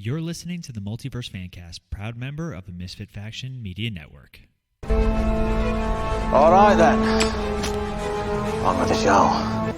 You're listening to the Multiverse Fan Cast, proud member of the Misfit Faction Media Network. All right then, on with the show.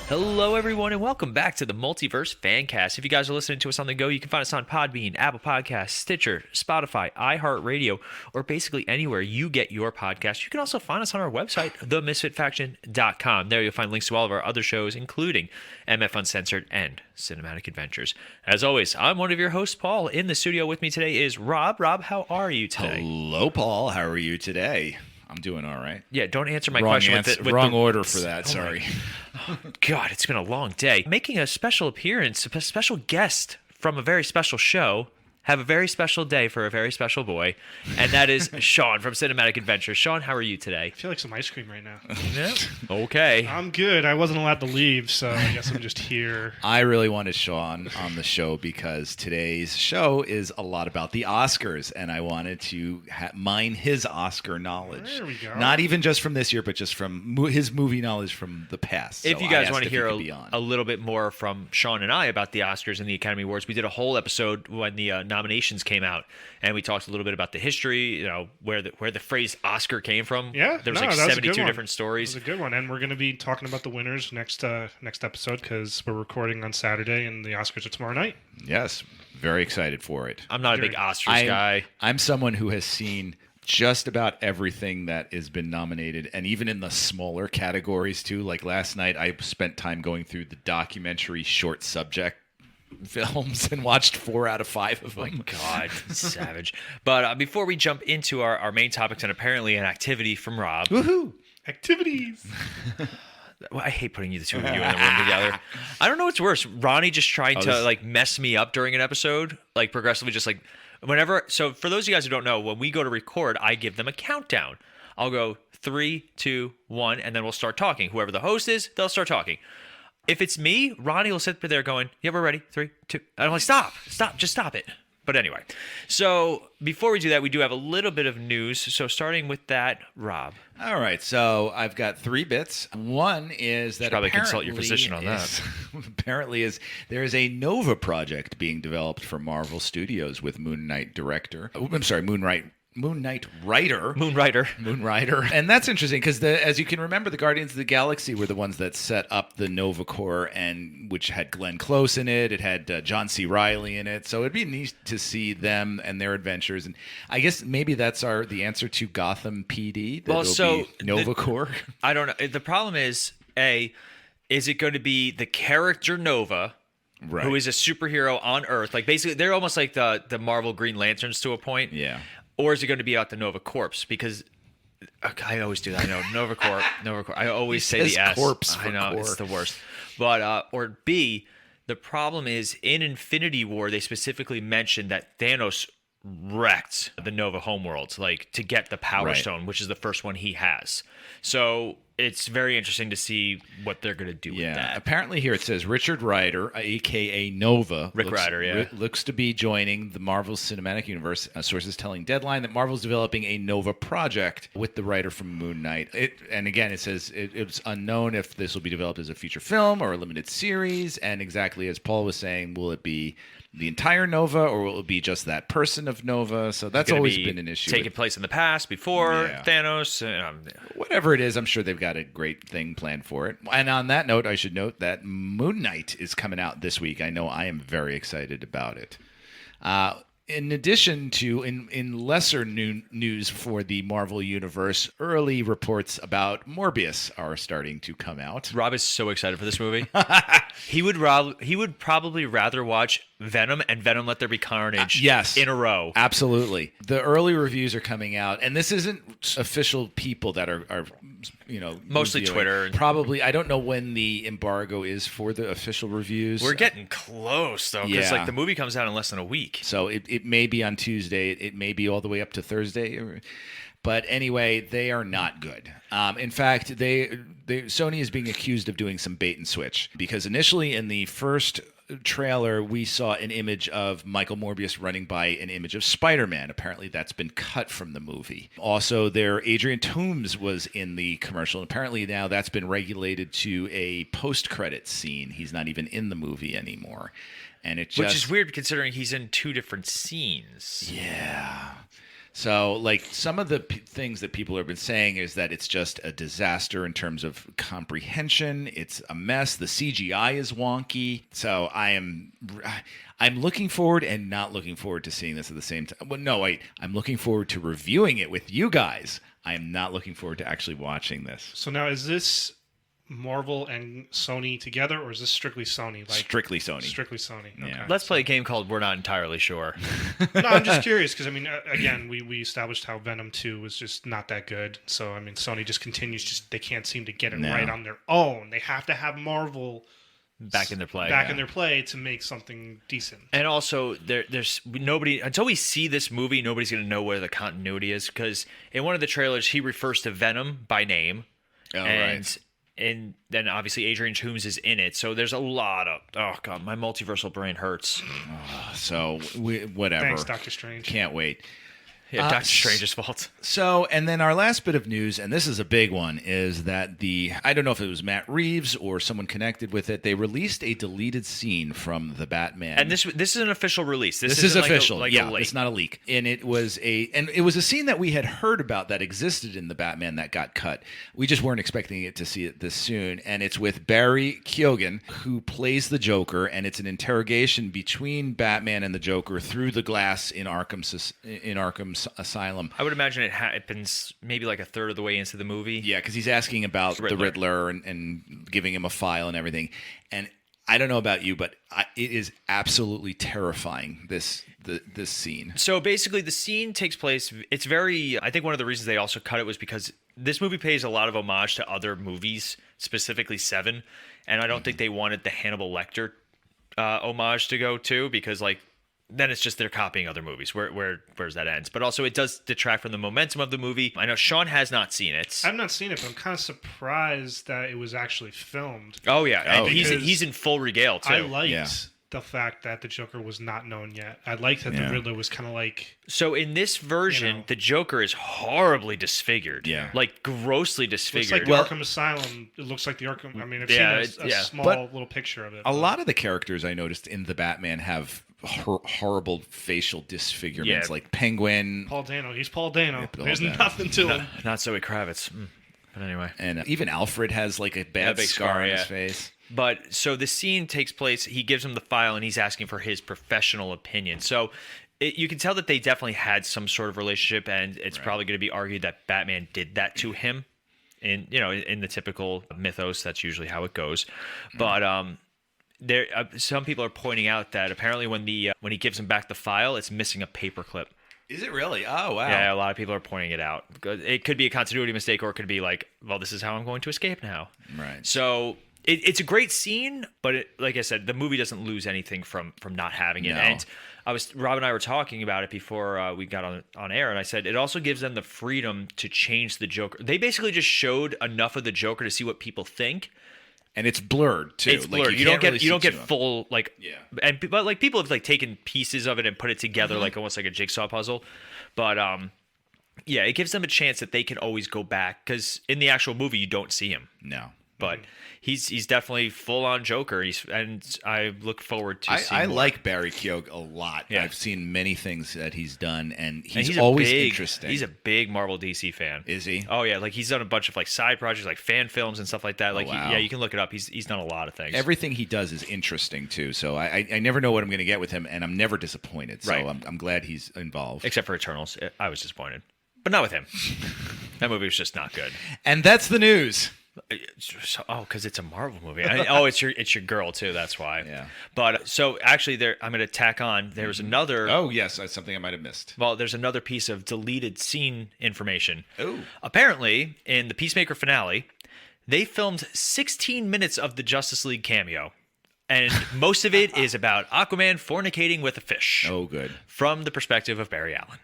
Hello, everyone, and welcome back to the Multiverse Fan Cast. If you guys are listening to us on the go, you can find us on Podbean, Apple Podcasts, Stitcher, Spotify, iHeartRadio, or basically anywhere you get your podcast. You can also find us on our website, themisfitfaction.com. There you'll find links to all of our other shows, including MF Uncensored and Cinematic Adventures. As always, I'm one of your hosts, Paul. In the studio with me today is Rob. Rob, how are you today? Hello, Paul. How are you today? I'm doing all right. Yeah, don't answer my question with wrong order for that. Sorry. God, it's been a long day. Making a special appearance, a special guest from a very special show. Have a very special day for a very special boy, and that is Sean from Cinematic Adventures. Sean, how are you today? I feel like some ice cream right now. Yeah. Okay. I'm good. I wasn't allowed to leave, so I guess I'm just here. I really wanted Sean on the show because today's show is a lot about the Oscars, and I wanted to mine his Oscar knowledge. There we go. Not even just from this year, but just from his movie knowledge from the past. If So you guys I want to asked hear if he could be on. a little bit more from Sean and I about the Oscars and the Academy Awards, we did a whole episode when the nominations came out, and we talked a little bit about the history, you know, where the phrase Oscar came from. Yeah, there was that like was a good 72 one. different stories. It was a good one, and we're going to be talking about the winners next episode because we're recording on Saturday, and the Oscars are tomorrow night. Yes, very excited for it. I'm not a big Oscars guy. I'm someone who has seen just about everything that has been nominated, and even in the smaller categories too. Like last night, I spent time going through the documentary short subject films and watched 4 out of 5 of them. Oh my God, savage. But before we jump into our main topics and apparently an activity from Rob. Woohoo! Activities. Well, I hate putting the two of you in the room together. I don't know what's worse. Ronnie just trying to like mess me up during an episode, like progressively just like whenever. So for those of you guys who don't know, when we go to record, I give them a countdown. I'll go 3, 2, 1, and then we'll start talking. Whoever the host is, they'll start talking. If it's me, Ronnie will sit there going, yeah, we're ready. 3, 2. I'm like, stop, just stop it. But anyway, so before we do that, we do have a little bit of news. So starting with that, Rob. All right, so I've got 3 bits. One is that probably consult your physician on that. Apparently, there is a Nova project being developed for Marvel Studios with Moon Knight Writer. And that's interesting because, as you can remember, the Guardians of the Galaxy were the ones that set up the Nova Corps, and which had Glenn Close in it. It had John C. Reilly in it. So it'd be neat to see them and their adventures. And I guess maybe that's the answer to Gotham PD. Be Nova Corps. I don't know. The problem is, is it going to be the character Nova, right, who is a superhero on Earth? Like basically, they're almost like the Marvel Green Lanterns to a point. Yeah. Or is it going to be about the Nova Corps? Because I always do that. I know Nova Corps. I always say the S. Corpse I know it's the worst. But or B, the problem is in Infinity War they specifically mentioned that Thanos wrecked the Nova homeworld, like to get the Power Stone, which is the first one he has. So it's very interesting to see what they're going to do with that. Apparently here it says Richard Rider, a.k.a. Nova. Rider, looks to be joining the Marvel Cinematic Universe. Sources telling Deadline that Marvel's developing a Nova project with the writer from Moon Knight. And again, it says it's unknown if this will be developed as a feature film or a limited series. And exactly as Paul was saying, will it be the entire Nova, or will it be just that person of Nova? So that's always been an issue. Taking place in the past, before Thanos. Whatever it is, I'm sure they've got a great thing planned for it. And on that note, I should note that Moon Knight is coming out this week. I know I am very excited about it. In addition to, in lesser news for the Marvel Universe, early reports about Morbius are starting to come out. Rob is so excited for this movie. He would probably rather watch Venom and Venom Let There Be Carnage in a row. Absolutely. The early reviews are coming out, and this isn't official people that are mostly reviewing. Twitter. Probably, I don't know when the embargo is for the official reviews. We're getting close, though, because the movie comes out in less than a week. So it may be on Tuesday. It may be all the way up to Thursday. But anyway, they are not good. In fact, Sony is being accused of doing some bait and switch, because initially in the first trailer, we saw an image of Michael Morbius running by an image of Spider-Man. Apparently, that's been cut from the movie. Also, Adrian Toomes was in the commercial. Apparently, now that's been regulated to a post-credit scene. He's not even in the movie anymore. And it just, which is weird considering he's in 2 different scenes. Yeah. So, like, some of the things that people have been saying is that it's just a disaster in terms of comprehension. It's a mess. The CGI is wonky. So I'm looking forward and not looking forward to seeing this at the same time. Well, no, wait. I'm looking forward to reviewing it with you guys. I am not looking forward to actually watching this. So now, is this Marvel and Sony together, or is this strictly Sony? Strictly Sony. Strictly Sony. Yeah. Okay. Let's play a game called We're Not Entirely Sure. No, I'm just curious because, I mean, again, we established how Venom 2 was just not that good. So, I mean, Sony just continues, they can't seem to get it right on their own. They have to have Marvel back in their play. in their play to make something decent. And also, there's nobody, until we see this movie, nobody's going to know where the continuity is, because in one of the trailers, he refers to Venom by name. Oh, and right. And then obviously Adrian Toomes is in it. So there's a lot of, oh God, my multiversal brain hurts. So, whatever. Thanks, Doctor Strange. Can't wait. Yeah, Doctor Strange's fault. So, and then our last bit of news, and this is a big one, is that I don't know if it was Matt Reeves or someone connected with it, they released a deleted scene from the Batman. And this is an official release. This is official. Like yeah, a leak. it's not a leak. And it was a scene that we had heard about that existed in the Batman that got cut. We just weren't expecting it to see it this soon. And it's with Barry Keoghan, who plays the Joker, and it's an interrogation between Batman and the Joker through the glass in Arkham's Asylum. I would imagine it happens maybe like a third of the way into the movie. Yeah, because he's asking about the Riddler and giving him a file and everything. And I don't know about you, but it is absolutely terrifying, this scene. So basically the scene takes place, it's very, I think one of the reasons they also cut it was because this movie pays a lot of homage to other movies, specifically Seven. And I don't think they wanted the Hannibal Lecter homage to go to, because like, then it's just they're copying other movies. Where's that ends? But also it does detract from the momentum of the movie. I know Sean has not seen it. I've not seen it, but I'm kind of surprised that it was actually filmed. Oh yeah, and because he's in full regale too. I liked the fact that the Joker was not known yet. I liked that the Riddler was kind of like. So in this version, the Joker is horribly disfigured. Yeah, like grossly disfigured. Looks like the Arkham Asylum. It looks like the Arkham. I mean, I've seen a small little picture of it. A lot of the characters I noticed in the Batman have horrible facial disfigurements, like Penguin. Paul Dano. He's Paul Dano. There's Dano. nothing to him. Not Zoe Kravitz. But anyway. And even Alfred has like a big scar on his face. But so the scene takes place, he gives him the file and he's asking for his professional opinion. So you can tell that they definitely had some sort of relationship, and it's probably going to be argued that Batman did that to him. In the typical mythos, that's usually how it goes. But there, some people are pointing out that apparently when he gives him back the file, it's missing a paperclip. Is it really? Oh, wow. Yeah, a lot of people are pointing it out. It could be a continuity mistake, or it could be like, well, this is how I'm going to escape now. Right. So it's a great scene, but like I said, the movie doesn't lose anything from not having it. No. And Rob and I were talking about it before we got on air, and I said it also gives them the freedom to change the Joker. They basically just showed enough of the Joker to see what people think. And it's blurred too. It's blurred. You don't get much. full like. Yeah. But like people have like taken pieces of it and put it together like almost like a jigsaw puzzle. But yeah, it gives them a chance that they can always go back, because in the actual movie you don't see him. No. But he's definitely full on Joker. And I look forward to seeing I more. like Barry Keoghan a lot. Yeah. I've seen many things that he's done, and he's always interesting. He's a big Marvel DC fan. Is he? Oh yeah, like he's done a bunch of like side projects, like fan films and stuff like that. Like wow. yeah, you can look it up. He's done a lot of things. Everything he does is interesting too. So I never know what I'm going to get with him, and I'm never disappointed. So I'm glad he's involved. Except for Eternals, I was disappointed, but not with him. That movie was just not good. And that's the news. Oh, because it's a Marvel movie. It's your girl too. That's why. Yeah. But so actually, I'm going to tack on. There's another. Oh yes, that's something I might have missed. Well, there's another piece of deleted scene information. Oh. Apparently, in the Peacemaker finale, they filmed 16 minutes of the Justice League cameo, and most of it is about Aquaman fornicating with a fish. Oh, good. From the perspective of Barry Allen.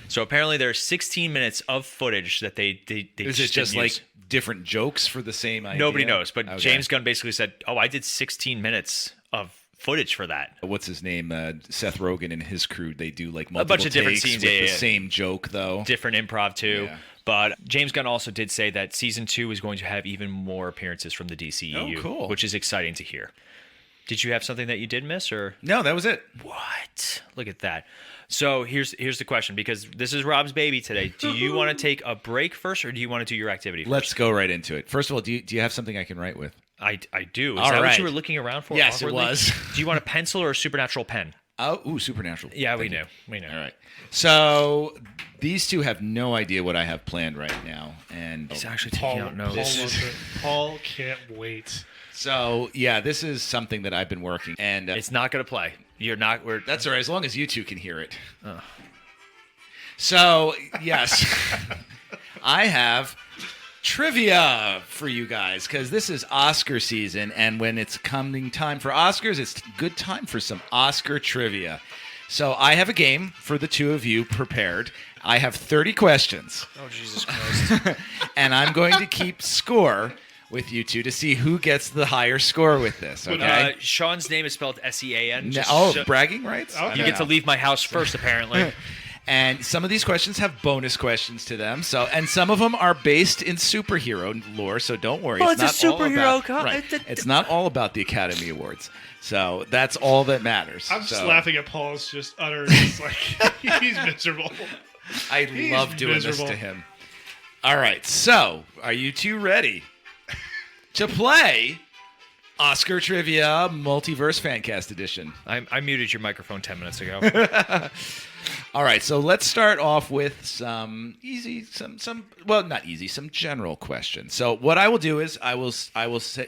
So apparently, there's 16 minutes of footage that they Is it just didn't use. like different jokes for the same idea? Nobody knows, but Okay. James Gunn basically said, "Oh, I did 16 minutes of footage for that. What's his name? Seth Rogen and his crew. They do like multiple bunch of different takes scenes, with yeah, the yeah. same joke though. Different improv too. Yeah. But James Gunn also did say that season 2 is going to have even more appearances from the DCEU, Oh, cool. which is exciting to hear. Did you have something that you did miss, or No, that was it. what? Look at that. So here's the question, because this is Rob's baby today. Do you want to take a break first, or do you want to do your activity first? Let's go right into it. First of all, do you have something I can write with? I do. Is All that what right. you were looking around for? Yes, it awkwardly? was. Do you want a pencil or a supernatural pen? Oh, supernatural. Yeah, we Thank you. know. We know. All right. So these two have no idea what I have planned right now, and He's actually taking out notes. Paul can't wait. so yeah, this is something that I've been working, and It's not going to play. You're not. that's all right as long as you two can hear it. So yes, I have trivia for you guys because this is Oscar season, and when it's coming time for Oscars, it's good time for some Oscar trivia. So I have a game for the two of you prepared. I have 30 questions, Oh, Jesus Christ. and I'm going to keep score with you two to see who gets the higher score with this. Okay? Sean's name is spelled S-E-A-N. Bragging rights. Okay. You get to leave my house first, apparently. And some of these questions have bonus questions to them. So, and some of them are based in superhero lore. So don't worry. Oh, it's a not all superhero about- right. It's not all about the Academy Awards. So that's all that matters. I'm just So laughing at Paul's just utter, just like, he's miserable. I He's love doing miserable. this to him. All right. So, are you two ready to play Oscar Trivia Multiverse Fan Cast Edition? I muted your microphone 10 minutes ago. All right, so let's start off with some easy, some general questions. So what I will do is I will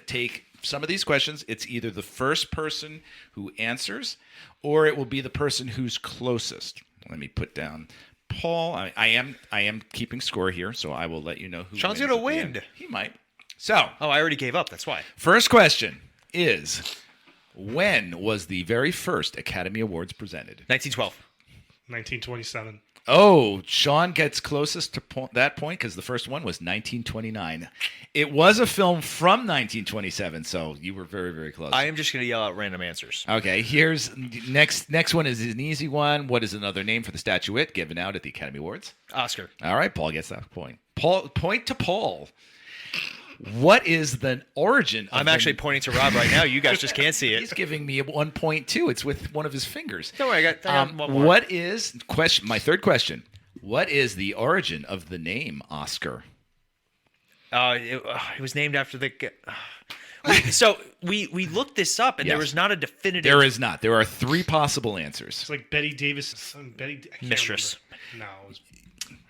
take some of these questions. It's either the first person who answers, or it will be the person who's closest. Let me put down Paul. I am keeping score here, so I will let you know who. Sean's wins gonna at the win. end. He might. So Oh, I already gave up. That's why. first question is: when was the very first Academy Awards presented? 1912. 1927. Oh, Sean gets closest to that point because the first one was 1929. It was a film from 1927, so you were very, very close. I am just going to yell out random answers. Okay, here's next one is an easy one. What is another name for the statuette given out at the Academy Awards? Oscar. All right, Paul gets that point. Point to Paul. What is the origin of I'm actually pointing to Rob right now. You guys just can't see He's it. giving me a 1.2. It's with one of his fingers. Don't worry, I got one more. What is my third question? What is the origin of the name Oscar? It was named after the. So we looked this up, and Yes. there was not a definitive. There is not. There are three possible answers. It's like Betty Davis' son, I can't Mistress. remember. No, it was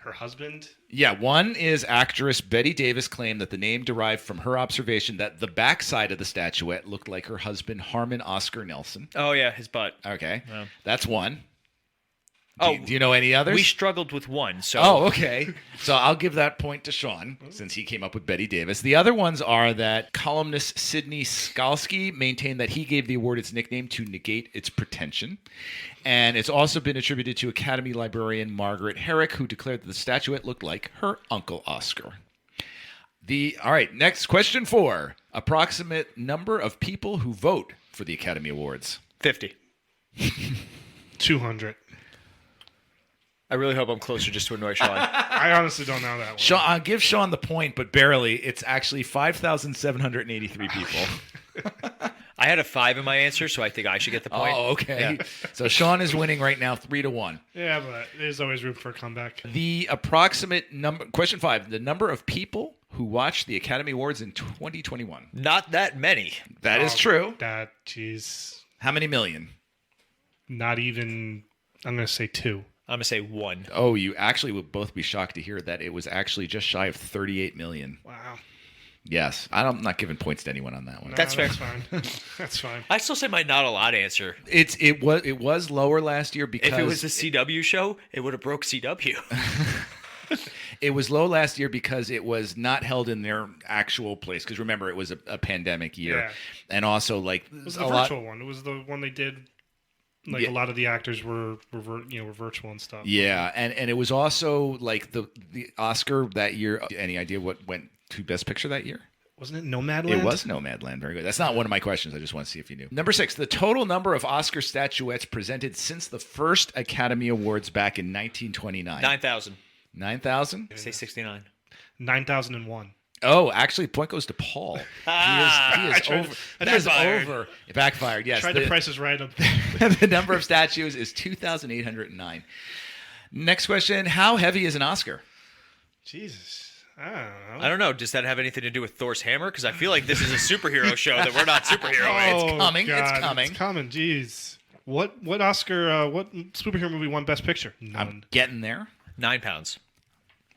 her husband. Yeah, one is actress Betty Davis claimed that the name derived from her observation that the backside of the statuette looked like her husband Harmon Oscar Nelson. Oh yeah, his butt. Okay, Yeah. that's one. Oh, Do you know any others? we struggled with one. So Oh, okay. So I'll give that point to Sean since he came up with Betty Davis. The other ones are that columnist Sidney Skalski maintained that he gave the award its nickname to negate its pretension. And it's also been attributed to Academy librarian Margaret Herrick, who declared that the statuette looked like her Uncle Oscar. All right, next question 4. Approximate number of people who vote for the Academy Awards. 50. 200. I really hope I'm closer just to annoy Sean. I honestly don't know that one. Sean, I'll give Sean the point, but barely. It's actually 5,783 people. I had a 5 in my answer, so I think I should get the point. Oh, okay. Yeah. So Sean is winning right now 3-1. Yeah, but there's always room for a comeback. The approximate number, question 5, the number of people who watched the Academy Awards in 2021. Not that many. That is true. Jeez. How many million? Not even, I'm going to say 2. I'm gonna say 1. Oh, you actually would both be shocked to hear that it was actually just shy of 38 million. Wow. Yes. I'm not giving points to anyone on that one. No, That's fair. That's fine. That's fine. I still say my not a lot answer. It was lower last year because If it was a CW show, it would have broke CW. it was low last year because it was not held in their actual place. Because remember, it was a pandemic year, Yeah. and also like It was the virtual one. It was the one they did. Like Yeah. a lot of the actors were virtual and stuff. Yeah, and it was also like the Oscar that year. Any idea what went to Best Picture that year? Wasn't it Nomadland? It was Nomadland. Very good. That's not one of my questions. I just want to see if you knew. Number 6, the total number of Oscar statuettes presented since the first Academy Awards back in 1929. 9,000. 9,000? Say 69. 9,001. Oh, actually, point goes to Paul. He is over. He is backfired. over. It backfired, yes. Tried the prices right up. The number of statues is 2,809. Next question. How heavy is an Oscar? Jesus. I don't know. I don't know. Does that have anything to do with Thor's hammer? Because I feel like this is a superhero show that we're not superheroing. It's coming. God, It's coming. It's coming. Jeez. What Oscar? What superhero movie won Best Picture? None. I'm getting there. 9 pounds.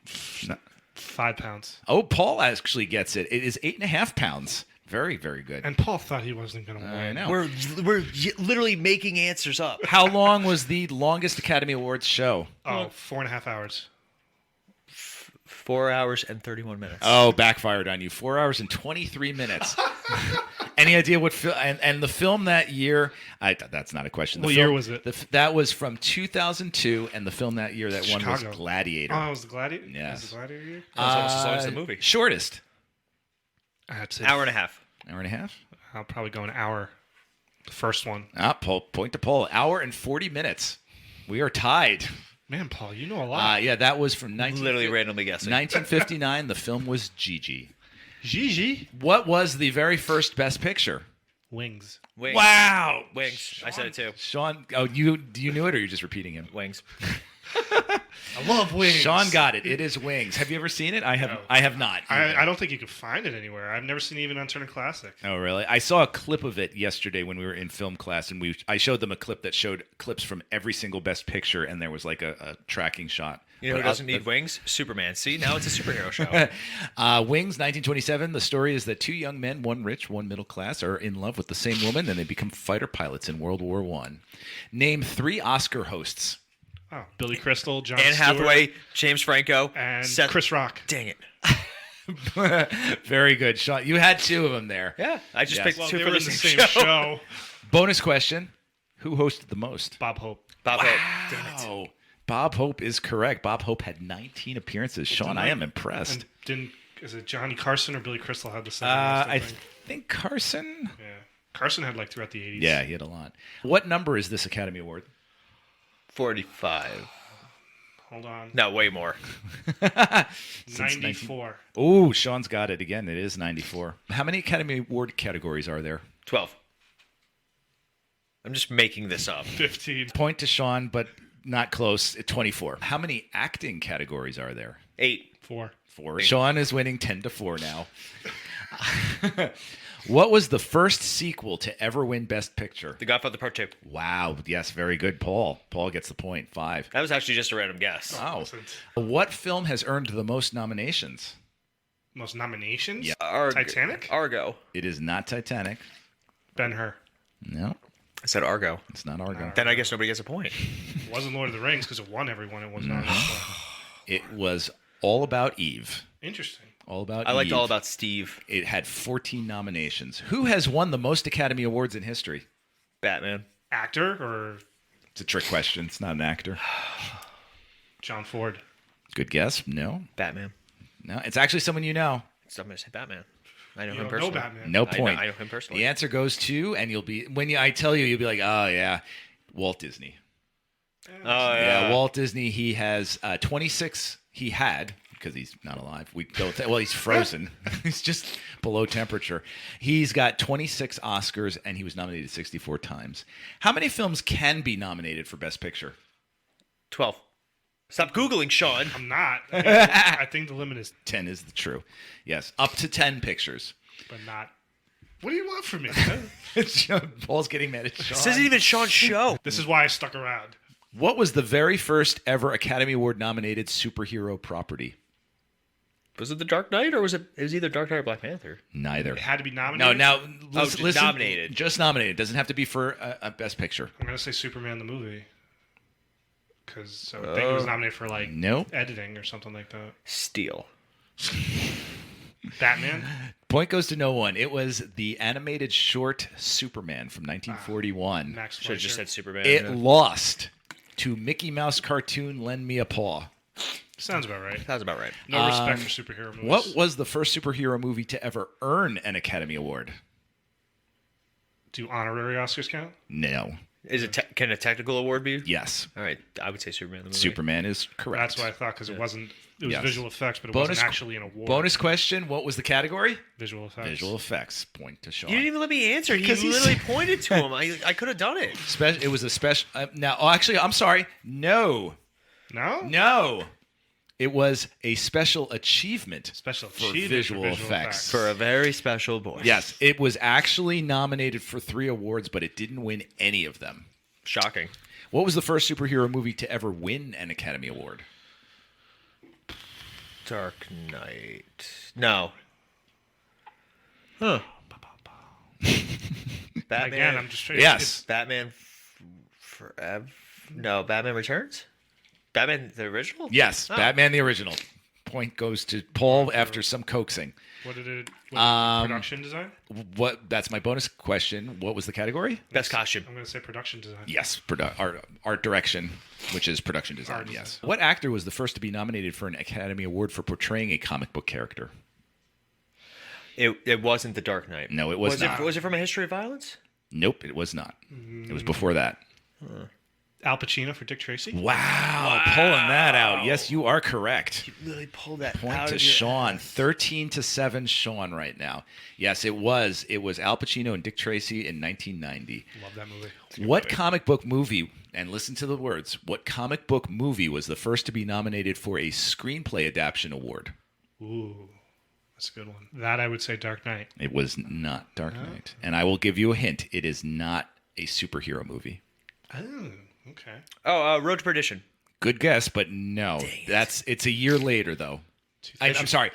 5 pounds. Oh, Paul actually gets it. It is 8.5 pounds. Very, very good. And Paul thought he wasn't going to win. I know. We're literally making answers up. How long was the longest Academy Awards show? Oh, 4.5 hours. 4 hours and 31 minutes. Oh, backfired on you. 4 hours and 23 minutes. Any idea what film? And the film that year, that's not a question. What year was it? That was from 2002, and the film that year that won Chicago. was Gladiator. Oh, it was the Gladiator? Yes. Was the Gladiator year? That's almost as long as the movie. Shortest. That's it. Hour and a half. Hour and a half. I'll probably go an hour. The first one. Paul, point to Paul. Hour and 40 minutes. We are tied. Man, Paul, you know a lot. Yeah, that was from Literally randomly guessing. 1959. The film was Gigi. Gigi. What was the very first Best Picture? Wings. Wings. Wow. Wings. I said it too. Sean, you knew it, or are you just repeating him? Wings. I love Wings. Sean got it. It is Wings. Have you ever seen it? I have. No. I have not. I don't think you could find it anywhere. I've never seen it even on Turner Classic. Oh, really? I saw a clip of it yesterday when we were in film class, and I showed them a clip that showed clips from every single Best Picture, and there was like a tracking shot. You know who doesn't need wings? Superman. See, now it's a superhero show. Wings, 1927. The story is that 2 young men, one rich, one middle class, are in love with the same woman, and they become fighter pilots in World War I. Name 3 Oscar hosts. Oh, Billy Crystal, John Anne Stewart, Hathaway, James Franco, and Seth. Chris Rock. Dang it. Very good, Sean. You had 2 of them there. Yeah, I just Yes. picked Well, 2 they for were the in the same same show. show. Bonus question. Who hosted the most? Bob Hope. Bob Hope. Damn it. Oh, Bob Hope is correct. Bob Hope had 19 appearances. Sean, I am impressed. And is it Johnny Carson or Billy Crystal had the same? I think Carson. Yeah. Carson had like throughout the 80s. Yeah, he had a lot. What number is this Academy Award? 45. Hold on. No, way more. 94. Oh, Sean's got it again. It is 94. How many Academy Award categories are there? 12. I'm just making this up. 15. Point to Sean, but not close. 24. How many acting categories are there? 8. 4. 4. Sean is winning 10-4 now. What was the first sequel to ever win Best Picture? The Godfather Part 2. Wow. Yes, very good, Paul. Paul gets the point. 5. That was actually just a random guess. Wow. What film has earned the most nominations? Most nominations? Yeah. Titanic? Argo. It is not Titanic. Ben-Hur. No, I said Argo. it's not Argo. Then I guess nobody gets a point. It wasn't Lord of the Rings because it won everyone it was nominated for. It was All About Eve. Interesting. All About I liked Eve. All About Steve. It had 14 nominations. Who has won the most Academy Awards in history? Batman. Actor or It's a trick question. It's not an actor. John Ford? Good guess. No. Batman. No. It's actually someone you know. So I'm going to say Batman. I know You him don't personally. know Batman. No point. I know him personally. The answer goes to, and I tell you, you'll be like, oh, yeah, Walt Disney. Oh, Yeah, Walt Disney, he has 26, he had, because he's not alive. He's frozen. He's just below temperature. He's got 26 Oscars, and he was nominated 64 times. How many films can be nominated for Best Picture? 12. Stop Googling, Sean. I'm not. I think the limit is 10 is the true. Yes, up to 10 pictures. but not. What do you want from me? Paul's getting mad at Sean. This isn't even Sean's show. This is why I stuck around. What was the very first ever Academy Award nominated superhero property? Was it The Dark Knight, or was it either Dark Knight or Black Panther? Neither. It had to be No, nominated. now just listen. nominated. Just nominated. Doesn't have to be for a Best Picture. I'm gonna say Superman the movie because I think it was nominated for like Nope. editing or something like that. Steel. Batman. Point goes to no one. It was the animated short Superman from 1941. Max Should have just Fleischer. said Superman. It yeah. lost to Mickey Mouse cartoon Lend Me a Paw. Sounds about right. Sounds about right. No respect for superhero movies. What was the first superhero movie to ever earn an Academy Award? Do honorary Oscars count? No. Is it can a technical award be? Yes. All right, I would say Superman. The movie. Superman is correct. That's what I thought, because it wasn't. It was Yes. visual effects, but it Bonus- wasn't actually an award. Bonus question, what was the category? Visual effects. Visual effects. Point to Sean. You didn't even let me answer. He Because he's- literally pointed to him. I could have done it. It was a special... actually, I'm sorry. No. No? It was a special achievement Special for achievement visual for visual effects. For a very special boy. Yes, it was actually nominated for 3 awards, but it didn't win any of them. Shocking. What was the first superhero movie to ever win an Academy Award? Dark Knight. No. Huh. Batman. Again, I'm just trying. Yes. Batman Forever. No, Batman Returns. Batman the original. Yes, Oh. Batman the original. Point goes to Paul after some coaxing. What did it? Production design? What? That's my bonus question. What was the category? Best costume. I'm going to say production design. Yes, art direction, which is production design. Art Yes. design. What actor was the first to be nominated for an Academy Award for portraying a comic book character? It wasn't The Dark Knight. No, it was not. Was it from A History of Violence? Nope, it was not. It was before that. Al Pacino for Dick Tracy? Wow, pulling that out. Yes, you are correct. You really pulled that Point out to of your Sean. ass. 13-7 Sean right now. Yes, it was. It was Al Pacino and Dick Tracy in 1990. Love that movie. What comic book movie, and listen to the words, what comic book movie was the first to be nominated for a screenplay adaptation award? Ooh, that's a good one. That I would say Dark Knight. It was not Dark Knight. And I will give you a hint. It is not a superhero movie. Oh, okay. Oh, Road to Perdition. Good guess, but no. It's a year later, though. I'm sorry.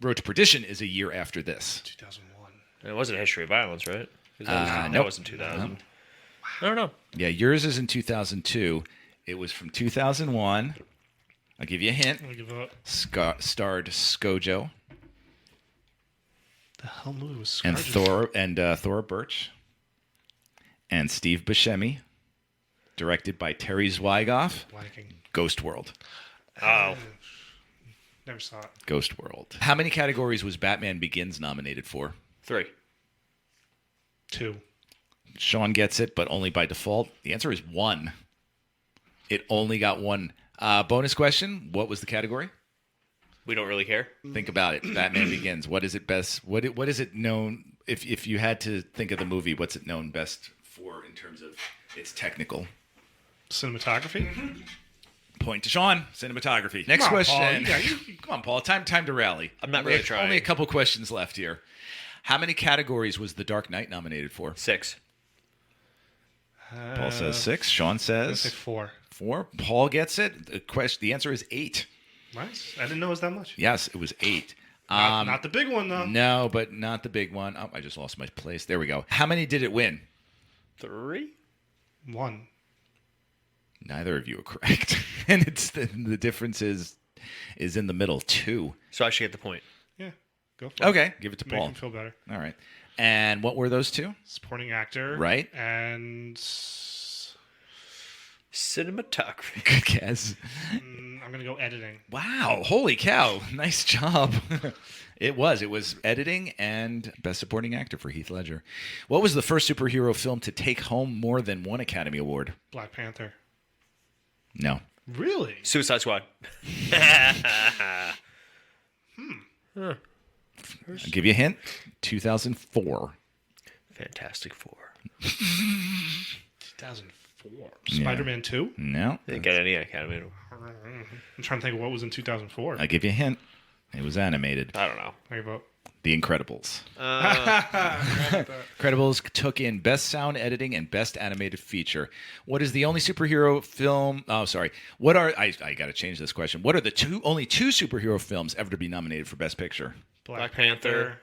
Road to Perdition is a year after this. 2001. It wasn't A History of Violence, right? 'Cause that nope. was in 2000. I don't know. Yeah, yours is in 2002. It was from 2001. I'll give you a hint. I'll give up. Starred ScarJo The hell movie was and ScarJo? Thora Birch and Steve Buscemi. Directed by Terry Zwigoff. Blanking. Ghost World. Oh. Never saw it. Ghost World. How many categories was Batman Begins nominated for? 3. 2. Sean gets it, but only by default. The answer is 1. It only got 1. Bonus question. What was the category? We don't really care. Think about it. Batman Begins. What is it best? What is it known? If you had to think of the movie, what's it known best for in terms of its technical? Cinematography? Point to Sean. Cinematography. Next Come on, question. Paul. Come on, Paul. Time to rally. I'm not really trying. Only a couple questions left here. How many categories was The Dark Knight nominated for? 6. Paul says 6. Sean I'll say says 4. 4. Paul gets it. The answer is 8. Nice. I didn't know it was that much. Yes, it was 8. Not the big one, though. No, but not the big one. Oh, I just lost my place. There we go. How many did it win? 3? 1. Neither of you are correct. And it's the difference is in the middle. 2. So I should get the point. Yeah. Go for it. Okay, give it to Make Paul. him feel better. All right. And what were those 2? Supporting actor. Right. And Cinematography. Good guess. I'm going to go editing. Wow. Holy cow. Nice job. It was editing and best supporting actor for Heath Ledger. What was the first superhero film to take home more than 1 Academy Award? Black Panther. No. Really? Suicide Squad. I'll give you a hint. 2004. Fantastic Four. 2004. Spider-Man 2? No. Didn't get any Academy. I'm trying to think of what was in 2004. I'll give you a hint. It was animated. I don't know. How you vote? The Incredibles. Incredibles took in Best Sound Editing and Best Animated Feature. What is the only superhero film? Oh, sorry. What are I got to change this question. What are the only two superhero films ever to be nominated for Best Picture? Black Panther.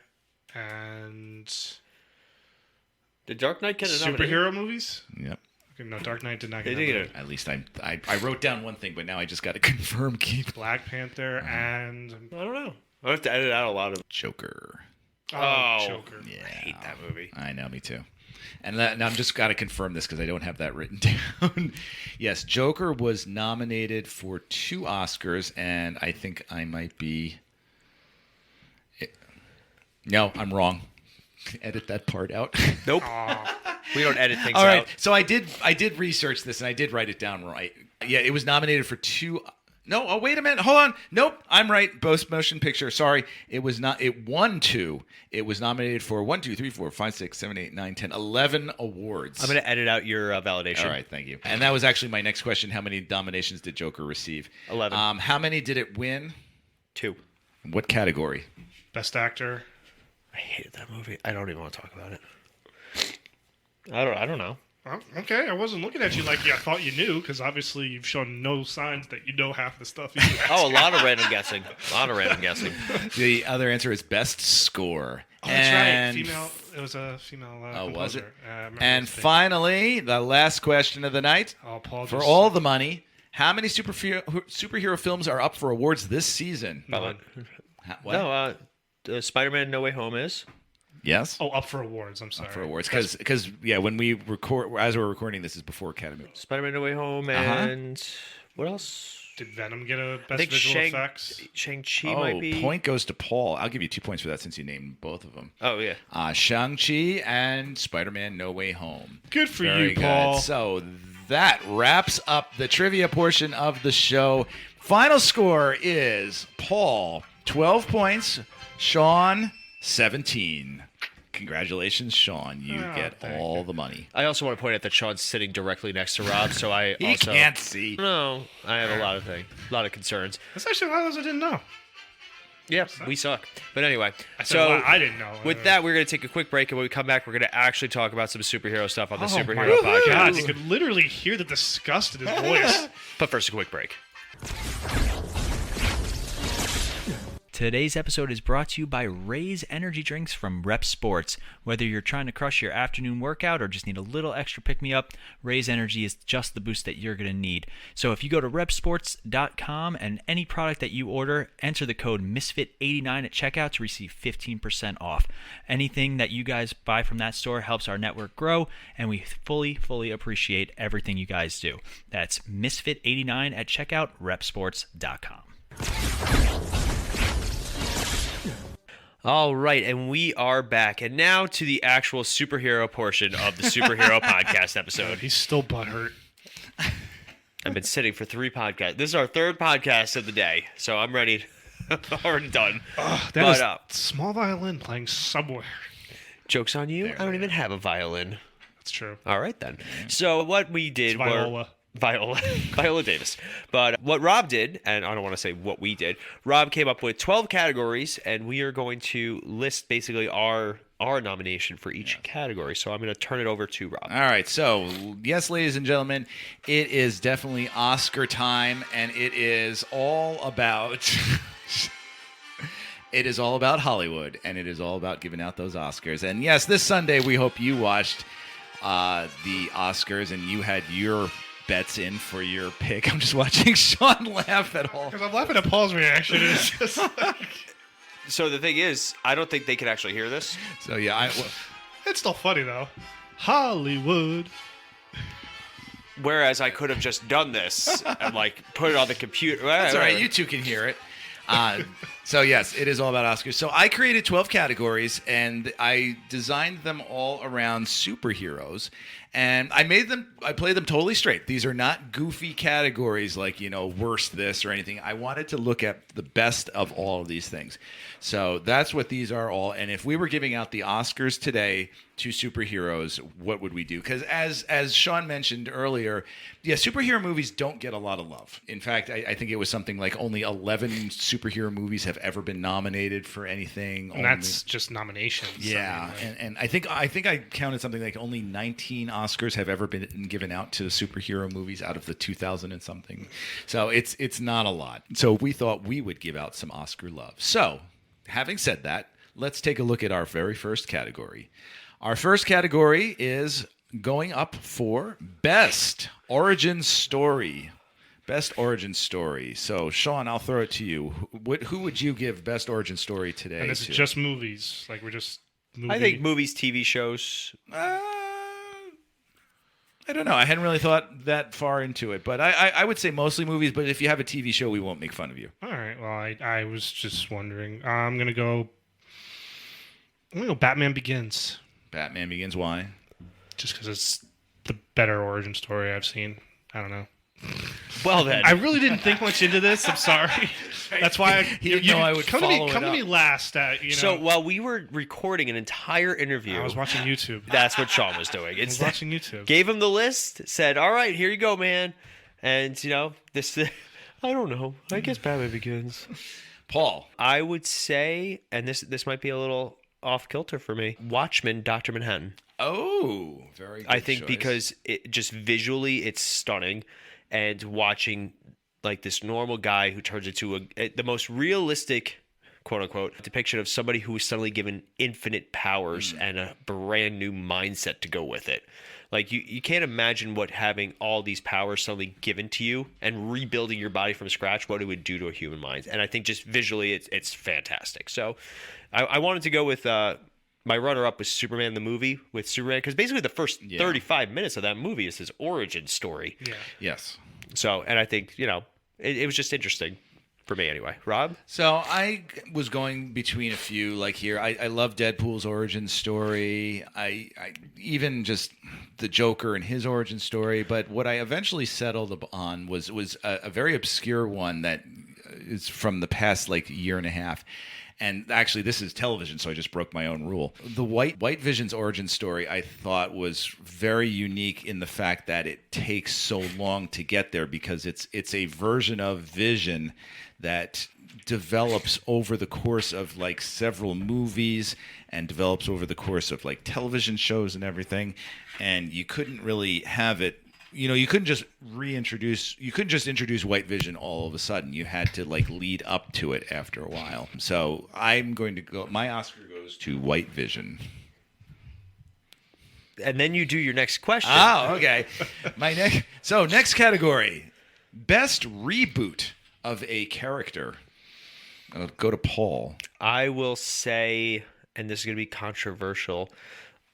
And Did Dark Knight get a nomination? superhero movies? Yep. Okay, no, Dark Knight did not They get did get nominated. it. At least I wrote down one thing, but now I just got to confirm. Keith. Black Panther and I don't know. I have to edit out a lot of. Joker. Joker. Yeah. I hate that movie. I know, me too. And I'm just got to confirm this because I don't have that written down. Yes, Joker was nominated for 2 Oscars, and I think I might be... No, I'm wrong. Edit that part out. Nope. We don't edit things All right, out. so I did research this, and I did write it down right. Yeah, it was nominated for 2... No, oh, wait a minute. Hold on. Nope, I'm right. Best Motion Picture. Sorry. It was not. It won 2. It was nominated for 1, 2, 3, 4, 5, 6, 7, 8, 9, 10, 11 awards. I'm going to edit out your validation. All right, thank you. And that was actually my next question. How many nominations did Joker receive? 11. How many did it win? 2. What category? Best actor. I hated that movie. I don't even want to talk about it. I don't know. Oh, okay, I wasn't looking at you like I thought you knew, because obviously you've shown no signs that you know half the stuff. Oh, a lot of random guessing. The other answer is best score. Oh, that's right. Female. It was a female. Oh, was it? composer. And finally, the last question of the night. Oh, Paul. For all the money, how many superhero films are up for awards this season? None. What? No, Spider-Man No Way Home is. Yes. Oh, up for awards. I'm sorry. Up for awards, because when we record, as we're recording, this is before Academy. Spider-Man No Way Home and what else? Did Venom get a I best think visual effects? Shang-Chi might be. Point goes to Paul. I'll give you 2 points for that since you named both of them. Oh, yeah. Shang-Chi and Spider-Man No Way Home. Good for Very you, good. Paul. So that wraps up the trivia portion of the show. Final score is Paul, 12 points. Sean, 17. Congratulations, Sean. You get all the money. I also want to point out that Sean's sitting directly next to Rob, so I He also can't see. No, I have a lot of concerns. That's actually a lot of those I didn't know. Yeah, we suck. But anyway, I said so a lot I didn't know. with that, we're going to take a quick break, and when we come back, we're going to actually talk about some superhero stuff on the Oh Superhero my Podcast. God, you could literally hear the disgust in his voice. But first, a quick break. Today's episode is brought to you by Raise Energy Drinks from Rep Sports. Whether you're trying to crush your afternoon workout or just need a little extra pick-me-up, Raise Energy is just the boost that you're going to need. So if you go to repsports.com and any product that you order, enter the code MISFIT89 at checkout to receive 15% off. Anything that you guys buy from that store helps our network grow, and we fully appreciate everything you guys do. That's MISFIT89 at checkout, repsports.com. All right, and we are back. And now to the actual superhero portion of the Superhero Podcast episode. He's still butthurt. I've been sitting for 3 podcasts. This is our 3rd podcast of the day, so I'm ready. Already done. That is small violin playing somewhere. Joke's on you. I don't even have a violin. That's true. All right, then. So what we did It's Viola. Viola Davis. But what Rob did, and I don't want to say what we did, Rob came up with 12 categories, and we are going to list basically our nomination for each category. So I'm going to turn it over to Rob. All right. So, yes, ladies and gentlemen, it is definitely Oscar time, and it is all about... It is all about Hollywood, and it is all about giving out those Oscars. And yes, this Sunday, we hope you watched the Oscars, and you had your bets in for your pick. I'm just watching Sean laugh at all. Because I'm laughing at Paul's reaction. It's just like... So the thing is, I don't think they can actually hear this. So, yeah, It's still funny, though. Hollywood. Whereas I could have just done this and, put it on the computer. That's all right. You two can hear it. So, yes, it is all about Oscars. So I created 12 categories, and I designed them all around superheroes. And I played them totally straight. These are not goofy categories like, worst this or anything. I wanted to look at the best of all of these things. So that's what these are all. And if we were giving out the Oscars today to superheroes, what would we do? Because as Sean mentioned earlier, superhero movies don't get a lot of love. In fact, I think it was something like only 11 superhero movies have ever been nominated for anything. And that's just nominations. Yeah, and I think I counted something like only 19 Oscars have ever been given out to superhero movies out of the 2000 and something. So it's not a lot. So we thought we would give out some Oscar love. So having said that, let's take a look at our very first category. Our first category is going up for Best Origin Story. Best Origin Story. So, Sean, I'll throw it to you. Who would you give Best Origin Story today And it's to? just movies. We're just... I think movies, TV shows. I don't know. I hadn't really thought that far into it, but I would say mostly movies. But if you have a TV show, we won't make fun of you. All right. Well, I was just wondering. I'm gonna go Batman Begins. Batman Begins. Why? Just because it's the better origin story I've seen. I don't know. Well then, I really didn't think much into this. I'm sorry. That's why He didn't know I would come follow to me it up. last. So while we were recording an entire interview, I was watching YouTube. that's what Sean was doing. I was watching YouTube. Gave him the list, said, "All right, here you go, man." And this, I don't know. I guess Batman Begins. Paul. I would say, and this might be a little off kilter for me. Watchmen, Dr. Manhattan. Oh, very good I think choice. because it just visually it's stunning, and watching like this normal guy who turns into the most realistic, quote unquote, depiction of somebody who was suddenly given infinite powers and a brand new mindset to go with it. Like you can't imagine what having all these powers suddenly given to you and rebuilding your body from scratch, what it would do to a human mind. And I think just visually it's fantastic. So I wanted to go with my runner-up was Superman the movie with Superman, because basically the first 35 minutes of that movie is his origin story. Yeah. Yes. So, and I think, it was just interesting for me anyway. Rob? So I was going between a few, like here. I love Deadpool's origin story. I even just the Joker and his origin story. But what I eventually settled on was a very obscure one that is from the past like year and a half. And actually, this is television, so I just broke my own rule. The White Vision's origin story, I thought, was very unique in the fact that it takes so long to get there, because it's a version of Vision that develops over the course of like several movies and develops over the course of like television shows and everything. And you couldn't really have it. You couldn't just introduce White Vision all of a sudden. You had to like lead up to it after a while. So I'm going to go, my Oscar goes to White Vision. And then you do your next question. Oh, okay. Next category, best reboot of a character. I'll go to Paul. I will say, and this is going to be controversial,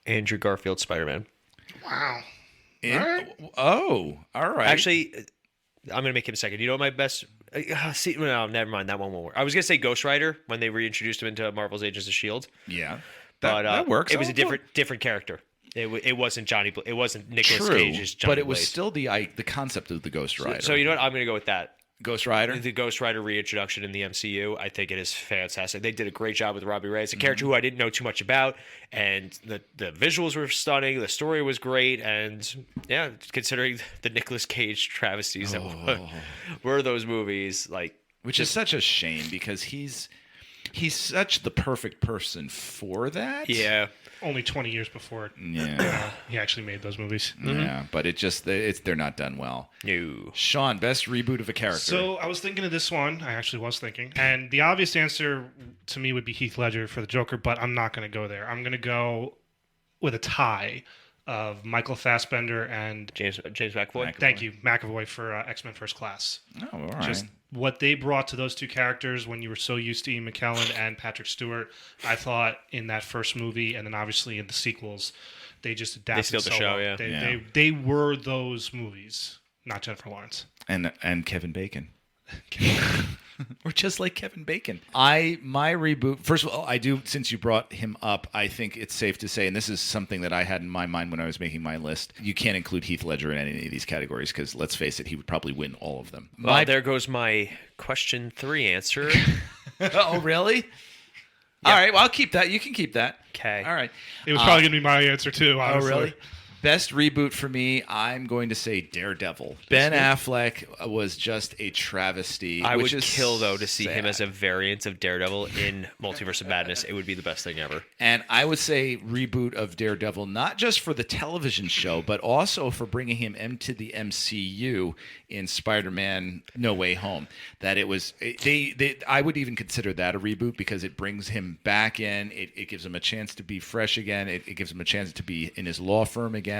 Andrew Garfield's Spider-Man. Wow. All right. Actually, I'm going to make him second. You know what my best... no, never mind. That one won't work. I was going to say Ghost Rider when they reintroduced him into Marvel's Agents of S.H.I.E.L.D. Yeah. That works. It was a different character. It wasn't It wasn't Nicolas Cage's Johnny but it was Blaze. still the concept of the Ghost Rider. So you know what? I'm going to go with that. Ghost Rider? The Ghost Rider reintroduction in the MCU, I think it is fantastic. They did a great job with Robbie Ray. It's a character who I didn't know too much about, and the visuals were stunning. The story was great, and yeah, considering the Nicolas Cage travesties that were those movies, like, which is such a shame because he's such the perfect person for that. Yeah. Only 20 years before he actually made those movies. Yeah, but they're not done well. No. Sean, best reboot of a character. So I was thinking of this one. I actually was thinking. And the obvious answer to me would be Heath Ledger for the Joker, but I'm not going to go there. I'm going to go with a tie of Michael Fassbender and James McAvoy. Thank you, McAvoy for X-Men First Class. Oh, all right. Just what they brought to those two characters when you were so used to Ian McKellen and Patrick Stewart, I thought in that first movie and then obviously in the sequels, they just adapted. They steal the show, yeah. They were those movies, not Jennifer Lawrence. And Kevin Bacon. We're just like Kevin Bacon. My reboot, first of all, I do, since you brought him up, I think it's safe to say, and this is something that I had in my mind when I was making my list, you can't include Heath Ledger in any of these categories because, let's face it, he would probably win all of them. Well, there goes my question 3 answer. Oh, really? Yeah. All right, well, I'll keep that. You can keep that. Okay. All right. It was probably going to be my answer, too, honestly. Oh, really? Best reboot for me, I'm going to say Daredevil. Ben Affleck was just a travesty. I would is kill, though, to see him sad. as a variant of Daredevil in Multiverse of Madness. It would be the best thing ever. And I would say reboot of Daredevil, not just for the television show, but also for bringing him into the MCU in Spider-Man No Way Home. That it was, I would even consider that a reboot because it brings him back in. It gives him a chance to be fresh again. It gives him a chance to be in his law firm again.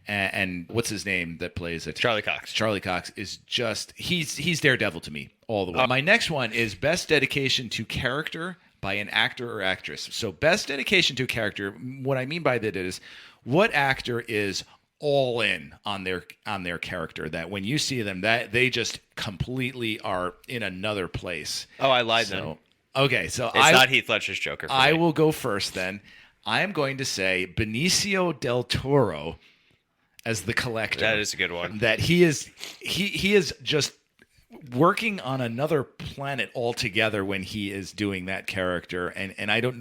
And what's his name that plays it? Charlie Cox. Charlie Cox is just, he's Daredevil to me all the way. My next one is best dedication to character by an actor or actress. So best dedication to character, what I mean by that is what actor is all in on their character. That when you see them, that they just completely are in another place. Oh, I lied then. Okay, so It's not Heath Ledger's Joker. I me. will go first then. I am going to say Benicio del Toro as the Collector. That is a good one. That he is just working on another planet altogether when he is doing that character, and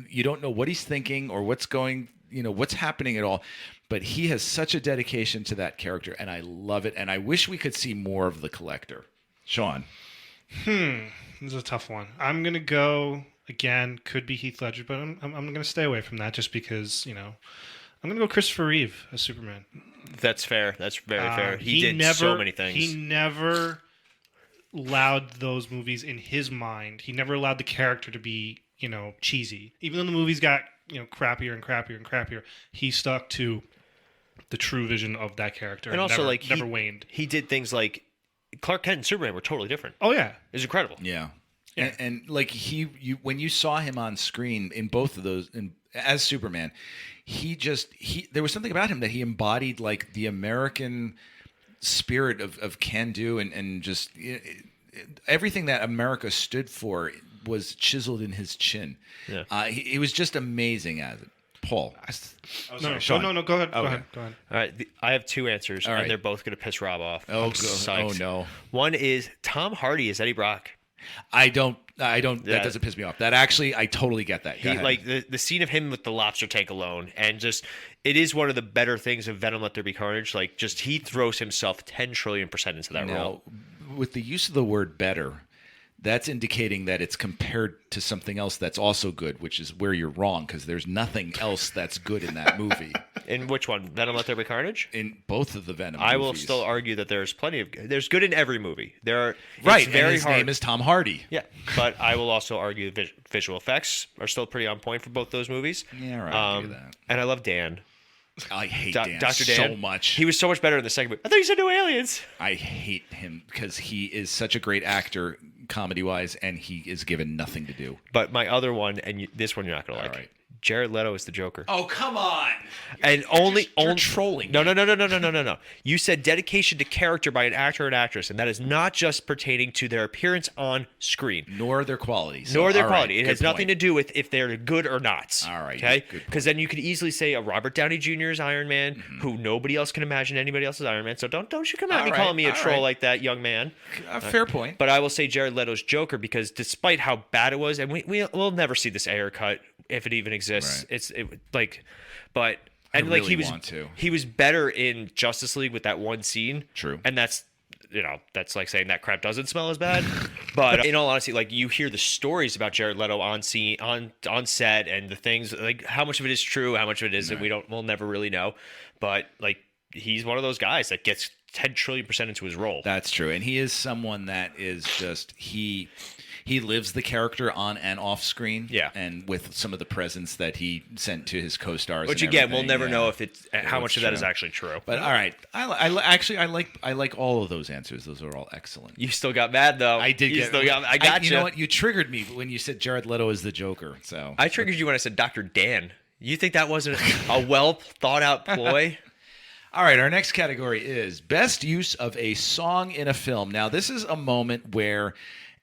you don't know what he's thinking or what's happening at all, but he has such a dedication to that character, and I love it, and I wish we could see more of the Collector. Sean. This is a tough one. I'm gonna go again. Could be Heath Ledger, but I'm gonna stay away from that just because I'm gonna go Christopher Reeve as Superman. That's fair. That's very fair. He did so many things. He never allowed those movies in his mind. He never allowed the character to be cheesy. Even though the movies got crappier and crappier and crappier, he stuck to the true vision of that character, and also never waned. He did things like Clark Kent and Superman were totally different. Oh yeah, it was incredible. Yeah. And like when you saw him on screen in both of those as Superman, there was something about him that he embodied like the American spirit of can do and just everything that America stood for was chiseled in his chin. Yeah. He was just amazing as it. Paul. No, Sean. no, go ahead. Okay. Go ahead. All right, I have two answers, All right. and they're both going to piss Rob off. Oh no. One is Tom Hardy as Eddie Brock. I don't. Yeah. That doesn't piss me off. That actually, I totally get that. Go ahead. Like the scene of him with the lobster tank alone, and just it is one of the better things of Venom: Let There Be Carnage. Like just he throws himself 10 trillion% into that role. With the use of the word "better," that's indicating that it's compared to something else that's also good, which is where you're wrong because there's nothing else that's good in that movie. In which one? Venom: Let There Be Carnage? In both of the Venom I movies. will still argue that there's plenty of there's good in every movie. Right, it's very and his hard. name is Tom Hardy. Yeah, but I will also argue visual effects are still pretty on point for both those movies. Yeah, right. I agree with that. And I love Dan. I hate Dan Dr. Dan so much. He was so much better in the second movie. I thought you said no aliens. I hate him because he is such a great actor, comedy-wise, and he is given nothing to do. But my other one, and this one you're not going to like. right. Jared Leto is the Joker. Oh, come on. And You're trolling No, me. no. You said dedication to character by an actor and actress, and that is not just pertaining to their appearance on screen. Nor their quality. Nor their all quality. right, It has good nothing point. to do with if they're good or not. All right, Okay? good point. Because then you could easily say a Robert Downey Jr.'s Iron Man, who nobody else can imagine anybody else's Iron Man. So don't you come at me All calling right, me a all troll right. like that, young man. Fair point. But I will say Jared Leto's Joker because despite how bad it was, and we'll never see this Ayer cut if it even exists. Right. He want to. He was better in Justice League with that one scene. True. And that's that's like saying that crap doesn't smell as bad. But in all honesty, like you hear the stories about Jared Leto on scene, on set, and the things like how much of it is true, how much of it isn't. We'll never really know. But like he's one of those guys that gets 10 trillion% into his role. That's true. And he is someone that is just he lives the character on and off screen. Yeah. And with some of the presence that he sent to his co-stars. Which and again, we'll everything. never know if it's how much of that true. is actually true. But all right, I like all of those answers. Those are all excellent. You still got mad though. I did. I got you. You know what? You triggered me when you said Jared Leto is the Joker. So I triggered you when I said Dr. Dan. You think that wasn't a well thought out ploy? All right, our next category is best use of a song in a film. Now, this is a moment where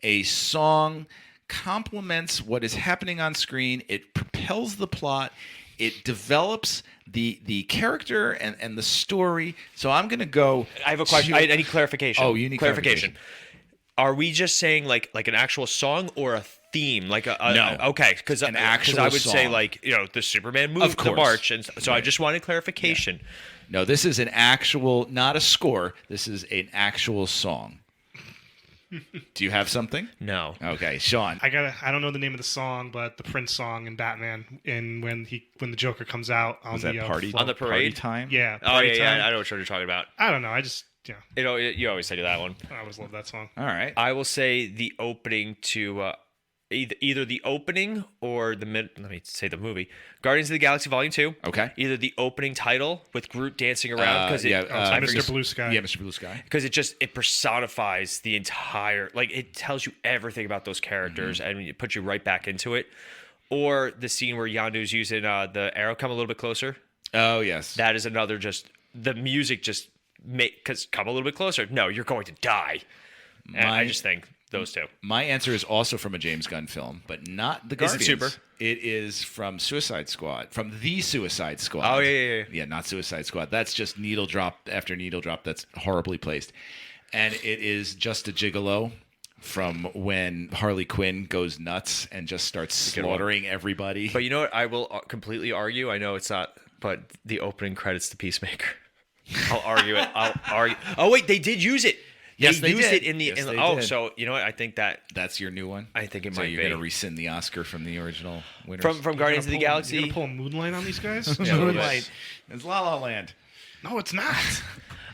a song complements what is happening on screen. It propels the plot. It develops the character and the story. So I'm going to go. I have a question. I need clarification. Oh, you need clarification. Are we just saying like an actual song or a theme? Like No. Okay, because An actual I would say song. like the Superman movie, Of course. the march, and so I just wanted clarification. No, this is an actual, not a score. This is an actual song. Do you have something? No. Okay, Sean. I don't know the name of the song, but the Prince song in Batman, when the Joker comes out on Was the that party On the parade? party time? Yeah. Oh Party yeah, Time. I know what you're talking about. I don't know. I just You always say that one. I always love that song. All right. I will say the opening to either the opening or the mid. Let me say the movie Guardians of the Galaxy Volume 2. Okay. Either the opening title with Groot dancing around because Mr. Blue Sky. Yeah, Mr. Blue Sky. because it personifies the entire, like it tells you everything about those characters and it puts you right back into it. Or the scene where Yondu's using the arrow come a little bit closer. Oh, yes. That is another just the music just because come a little bit closer. No, you're going to die. And I just think those two. My answer is also from a James Gunn film, but not the Guardians. Is it super? It is from Suicide Squad, from the Suicide Squad. Oh, yeah. Yeah, not Suicide Squad. That's just needle drop after needle drop. That's horribly placed. And it is Just a Gigolo from when Harley Quinn goes nuts and just starts slaughtering everybody. But you know what? I will completely argue. I know it's not, but the opening credits to Peacemaker. I'll argue it. I'll argue. Oh, wait, they did use it. Yes, they used did. it in the. Yes, they oh, did. so you know what? I think that's your new one. I think it so might you're be. going to rescind the Oscar from the original winners. From Guardians of the You're Galaxy. gonna pull a Moonlight on these guys? Yeah, Moonlight. It's La La Land. No, it's not.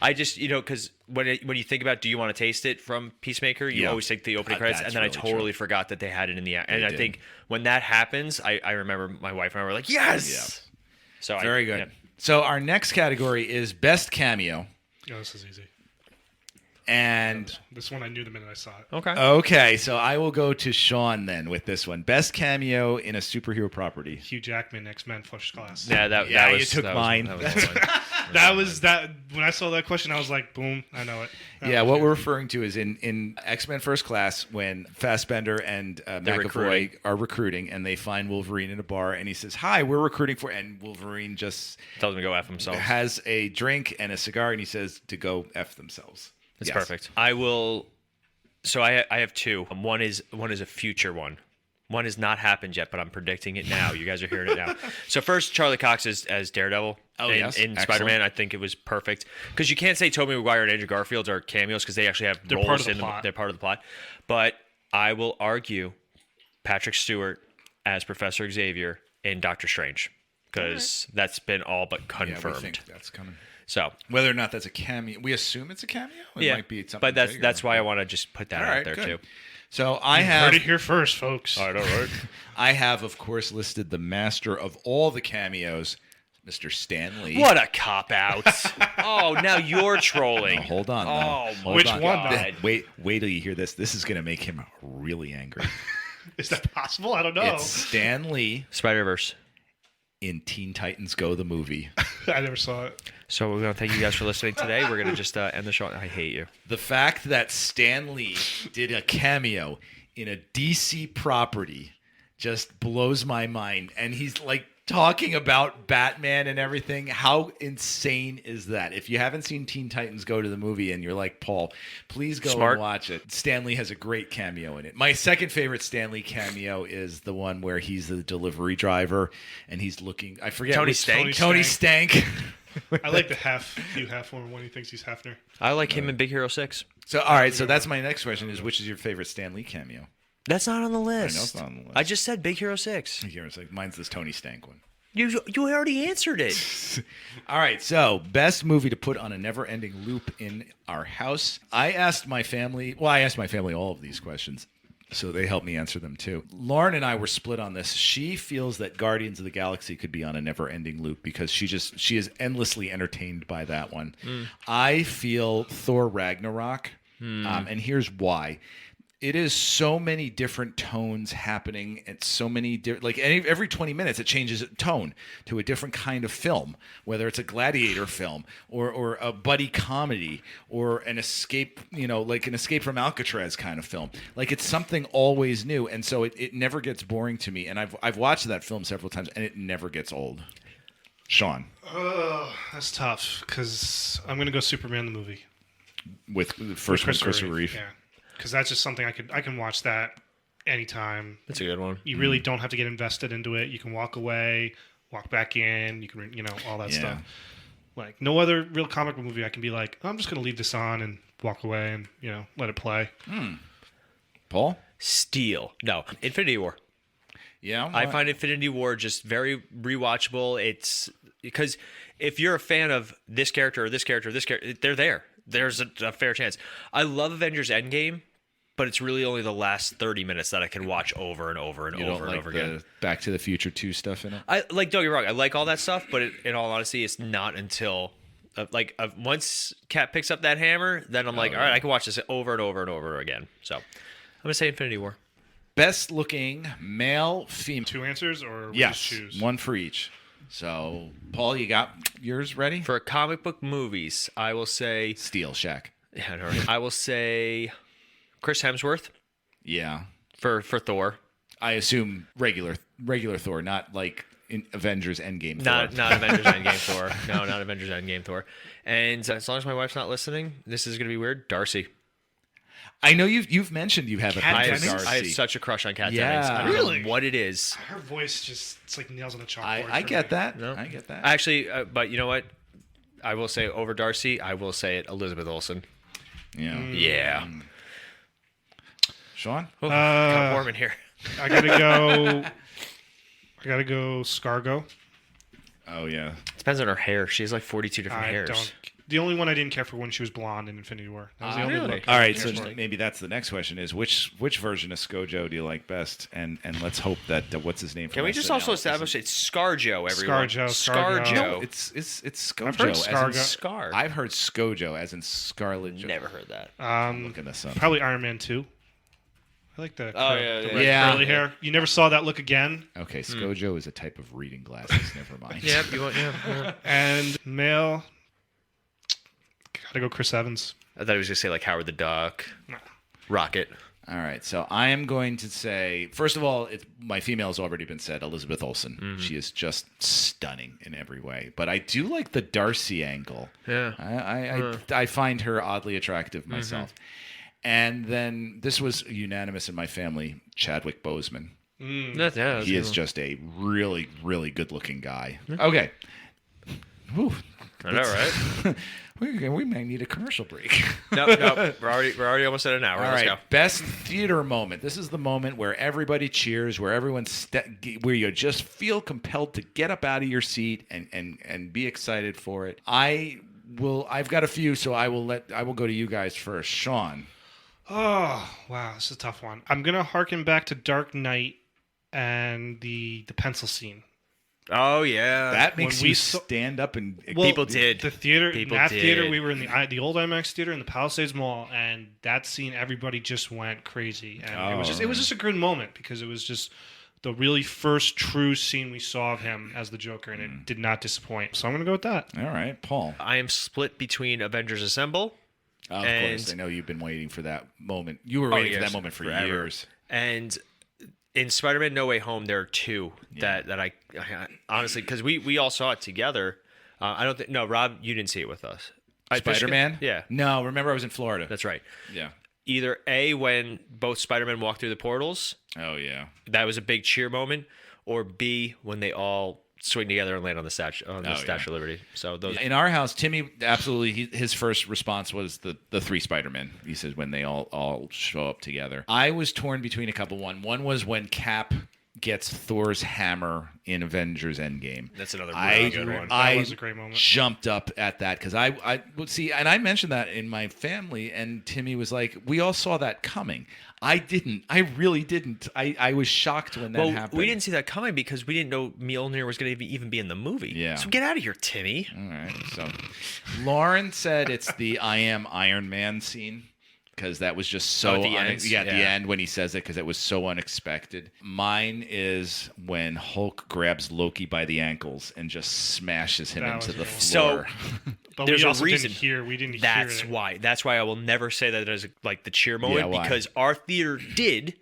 I just, because when you think about do you want to taste it from Peacemaker, you always think the opening credits, and then that's I really totally true. forgot that they had it in the. And They I did. think when that happens, I remember my wife and I were like, yes. Yeah. So Very good. So our next category is Best Cameo. Oh, this is easy. And This one I knew the minute I saw it. Okay. so I will go to Sean then with this one. Best cameo in a superhero property. Hugh Jackman, X-Men First Class. Yeah, Yeah, was, you took that mine. Was mine. That was that. When I saw that question, I was like, boom, I know it. Yeah, what we're referring to is in X-Men First Class when Fassbender and McAvoy recruiting. are recruiting and they find Wolverine in a bar and he says, "Hi, we're recruiting for," and Wolverine just Tells them to go F themselves. has a drink and a cigar and he says to go F themselves. It's Yes. perfect. I will. So I have two. One is a future one. One has not happened yet, but I'm predicting it now. You guys are hearing it now. So first, Charlie Cox as Daredevil in Excellent. Spider-Man. I think it was perfect because you can't say Tobey Maguire and Andrew Garfield are cameos because they actually have They're roles part of the in plot. They're part of the plot. But I will argue Patrick Stewart as Professor Xavier in Doctor Strange because that's been all but Yeah, we confirmed. think that's coming. So Whether or not that's a cameo, we assume it's a cameo. It might be something. but bigger. that's why I want to just put that All out right, there good. too. So I Heard have it here first, folks. I know, right? I have, of course, listed the master of all the cameos, Mr. Stan Lee. What a cop out! Oh, now you're trolling. Now, hold on. Oh, Hold Which on. one, God. Wait till you hear this. This is going to make him really angry. Is that possible? I don't know. It's Stan Lee Spider-Verse. in Teen Titans Go, the movie. I never saw it. So we're gonna thank you guys for listening today. We're gonna just end the show. I hate you. The fact that Stan Lee did a cameo in a DC property just blows my mind. And he's like talking about Batman and everything. How insane is that? If you haven't seen Teen Titans Go to the movie and you're like, Paul, please go Smart. and watch it. Stan Lee has a great cameo in it. My second favorite Stan Lee cameo is the one where he's the delivery driver and he's looking, I forget. Tony which- Stank? Tony Stank. I like the Hugh Hefner one. He thinks he's Hefner. I like him in Big Hero 6. So, all right. So that's my next question is, which is your favorite Stan Lee cameo? That's not on the list. it's not on the list. I just said Big Hero 6. Here, it's like mine's this Tony Stank one. You already answered it. All right, so best movie to put on a never-ending loop in our house. I asked my family all of these questions, so they helped me answer them too. Lauren and I were split on this. She feels that Guardians of the Galaxy could be on a never-ending loop because she is endlessly entertained by that one. I feel Thor Ragnarok, and here's why. It is so many different tones happening and so many every 20 minutes it changes tone to a different kind of film, whether it's a gladiator film or a buddy comedy or an escape, like an escape from Alcatraz kind of film. Like it's something always new, and so it never gets boring to me. And I've watched that film several times and it never gets old. Sean, Oh, that's tough because I'm gonna go Superman the movie. with the first one, Christopher Reeve. Yeah, because that's just something I can watch that anytime. That's a good one. You really don't have to get invested into it. You can walk away, walk back in. You can all that Yeah. stuff. Like no other real comic book movie, I can be like, I'm just gonna leave this on and walk away and let it play. Paul? Steel. No, Infinity War. Yeah, I find Infinity War just very rewatchable. It's because if you're a fan of this character or this character or this character, they're there. There's a fair chance. I love Avengers Endgame, but it's really only the last 30 minutes that I can watch over and over and you over don't and like over the again. Back to the Future 2 stuff in it? Don't get me wrong. I like all that stuff, but in all honesty, it's not until once Cat picks up that hammer, then I'm like, all right, I can watch this over and over and over again. So I'm gonna say Infinity War. Best looking male, female. 2 answers or we Yes, just choose? one for each. So, Paul, you got yours ready? For comic book movies, I will say Steel Shack. Yeah, no, I will say Chris Hemsworth Yeah. for Thor. I assume regular Thor, not like in Avengers Endgame Thor. Not Avengers Endgame Thor. No, not Avengers Endgame Thor. And as long as my wife's not listening, this is going to be weird. Darcy. I know you've mentioned you have a Kat thing for Dennings? Darcy. I have such a crush on Kat Yeah. Dennings. I don't Really? know what it is. Her voice just, it's like nails on the chalkboard. I for get me. that. No. I get that. Actually, but you know what? I will say over Darcy, I will say it Elizabeth Olsen. Yeah. Yeah. Sean? Oh, got warm in here. I gotta go Scargo. Oh yeah. Depends on her hair. She has like 42 different I hairs. don't. The only one I didn't care for when she was blonde in Infinity War. That was the only Really? look. All I right, didn't so care for. maybe that's the next question: is which version of ScarJo do you like best? And let's hope that what's his name? Can we just also establish it's ScarJo, everyone? ScarJo. No, it's ScarJo. I've heard as in Scarjo. Scar. I've heard ScoJo as in Scarlet. Never heard that. Looking this up. Probably Iron Man 2. I like the, Oh, the yeah, red yeah. Yeah. curly hair. You never saw that look again. Okay, ScoJo is a type of reading glasses. Never mind. Yep, you want, yeah. And male, gotta go Chris Evans. I thought he was going to say like Howard the Duck, Rocket. All right, so I am going to say, first of all, my female has already been said, Elizabeth Olsen. She is just stunning in every way. But I do like the Darcy angle. Yeah. I find her oddly attractive myself. And then this was unanimous in my family, Chadwick Boseman. Yeah, He is just a really, really good-looking guy. Okay. Whew. I know, right? We may need a commercial break. No, we're already almost at an hour. All Let's right, go. best theater moment. This is the moment where everybody cheers, where where you just feel compelled to get up out of your seat and be excited for it. I've got a few, so I will go to you guys first. Sean. Oh, wow. This is a tough one. I'm going to harken back to Dark Knight and the pencil scene. Oh yeah, That makes when we you saw- stand up and people did. The theater, People in that theater, did. we were in the old IMAX theater in the Palisades Mall, and that scene, everybody just went crazy, and it was just a good moment because it was just the really first true scene we saw of him as the Joker, and it did not disappoint. So I'm gonna go with that. All right, Paul. I am split between Avengers Assemble Of And- course, I know you've been waiting for that moment. You were waiting for yes, that moment for forever. years. and in Spider-Man No Way Home, there are two that I honestly, because we all saw it together. I don't think Rob, you didn't see it with us. Spider-Man? Yeah, No, remember I was in Florida. that's right. Yeah. Either A, when both Spider-Man walked through the portals, Oh, yeah. that was a big cheer moment, or B, when they all swing together and land on the Statue yeah. of Liberty. So those. In our house, Timmy absolutely. His first response was the three Spider-Men. He says when they all show up together. I was torn between a couple. One was when Cap gets Thor's hammer in Avengers Endgame. That's another really good one. That was a great moment. Jumped up at that because I would see, and I mentioned that in my family, and Timmy was like, "We all saw that coming." I didn't. I really didn't. I was shocked when that happened. We didn't see that coming because we didn't know Mjolnir was going to even be in the movie. Yeah. So get out of here, Timmy. All right. So, Lauren said it's the "I am Iron Man" scene because that was just so at the end? at the Yeah. end when he says it because it was so unexpected. Mine is when Hulk grabs Loki by the ankles and just smashes him That into was the good. floor. But There's we a also reason. We didn't That's hear it. why. That's why I will never say that as like the cheer moment Yeah, why? because our theater did,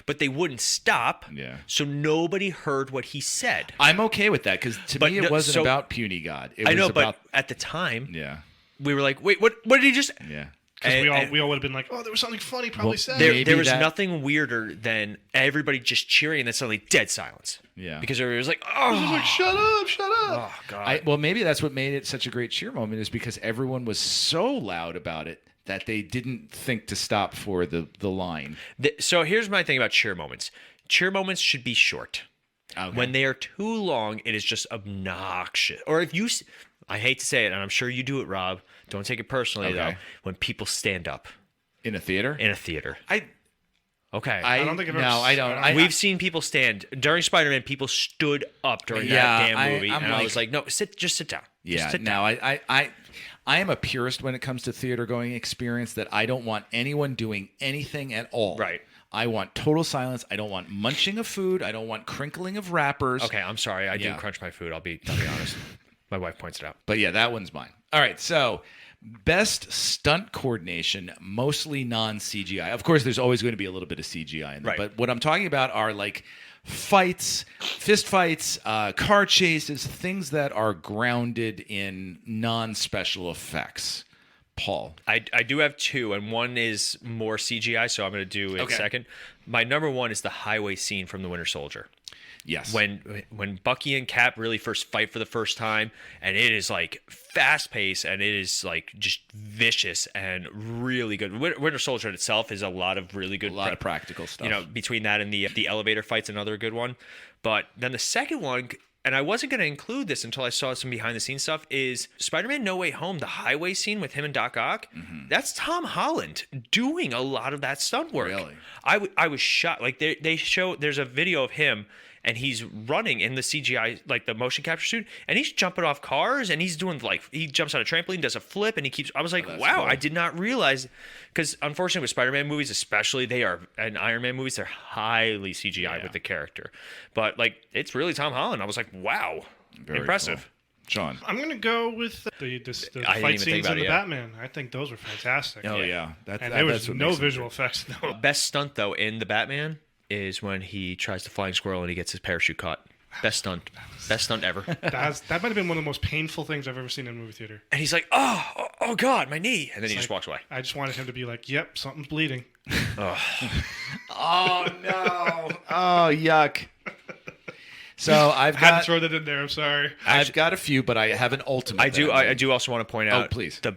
but they wouldn't stop. Yeah. So nobody heard what he said. I'm okay with that because to But me it no- wasn't so- about puny God. It I was know, about but at the time, yeah, we were like, "Wait, what? What did he just?" yeah. Because we all would have been like, oh, there was something funny probably Well, said. Maybe There was that- nothing weirder than everybody just cheering and then suddenly dead silence. Yeah. Because everybody was like, I was "Oh, like, shut up, shut up. oh God." Well, maybe that's what made it such a great cheer moment is because everyone was so loud about it that they didn't think to stop for the line. So here's my thing about cheer moments. Cheer moments should be short. Okay. When they are too long, it is just obnoxious. Or if you, I hate to say it, and I'm sure you do it, Rob. Don't take it personally Okay. though. When people stand up In a theater? in a theater, I okay. don't think I've ever No, I don't. We've seen people stand during Spider-Man. People stood up during that damn movie, I'm and I was like, "No, just sit down." Yeah, just sit no, down. I am a purist when it comes to theater going experience that I don't want anyone doing anything at all. Right. I want total silence. I don't want munching of food. I don't want crinkling of wrappers. Okay, I'm sorry. I do Yeah. crunch my food. I'll be honest. My wife points it out. But yeah, that one's mine. All right, so best stunt coordination, mostly non-CGI. Of course, there's always going to be a little bit of CGI in there. Right. But what I'm talking about are like fights, fist fights, car chases, things that are grounded in non-special effects. Paul. I do have two, and one is more CGI, so I'm going to do it second. My number one is the highway scene from The Winter Soldier. Yes. When Bucky and Cap really first fight for the first time, and it is like fast paced, and it is like just vicious and really good. Winter Soldier itself is a lot of really good, a lot of practical stuff. You know, between that and the elevator fight's another good one. But then the second one, and I wasn't going to include this until I saw some behind the scenes stuff, is Spider-Man No Way Home, the highway scene with him and Doc Ock. Mm-hmm. That's Tom Holland doing a lot of that stunt work. Really? I was shocked. Like they show, there's a video of him and he's running in the CGI, like the motion capture suit, and he's jumping off cars, and he's doing like, he jumps on a trampoline, does a flip, and he keeps, I was like, wow, cool. I did not realize, because unfortunately with Spider-Man movies especially, and Iron Man movies, they're highly CGI with the character. But like, it's really Tom Holland. I was like, wow, Very impressive. Cool. John. I'm going to go with the fight scenes in the Batman. I think those were fantastic. Oh, yeah. There was no visual effects. No. Best stunt, though, in the Batman is when he tries to flying squirrel and he gets his parachute caught. Best stunt ever. That might have been one of the most painful things I've ever seen in a movie theater. And he's like, oh God, my knee. And then he just walks away. I just wanted him to be like, yep, something's bleeding. Oh, no. Oh, yuck. So I've had got to throw that in there. I'm sorry. I've got a few, but I have an ultimate. I do also want to point out. Oh, please. The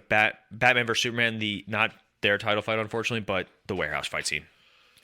Batman vs Superman, not their title fight, unfortunately, but the warehouse fight scene.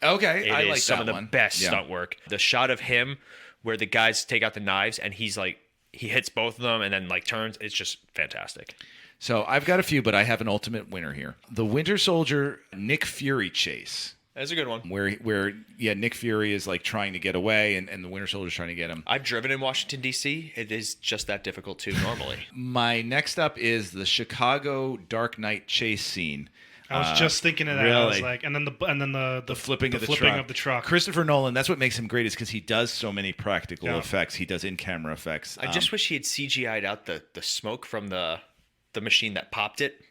Okay, I like some of the one. best stunt work. The shot of him where the guys take out the knives and he's like, he hits both of them and then like turns. It's just fantastic. So I've got a few, but I have an ultimate winner here. The Winter Soldier Nick Fury chase. That's a good one. Where Nick Fury is like trying to get away and the Winter Soldier's trying to get him. I've driven in Washington, D.C. It is just that difficult too normally. My next up is the Chicago Dark Knight chase scene. I was just thinking of that. Really? I was like, and then the flipping of the truck. Christopher Nolan, that's what makes him great, is because he does so many practical effects. He does in-camera effects. I just wish he had CGI'd out the smoke from the machine that popped it.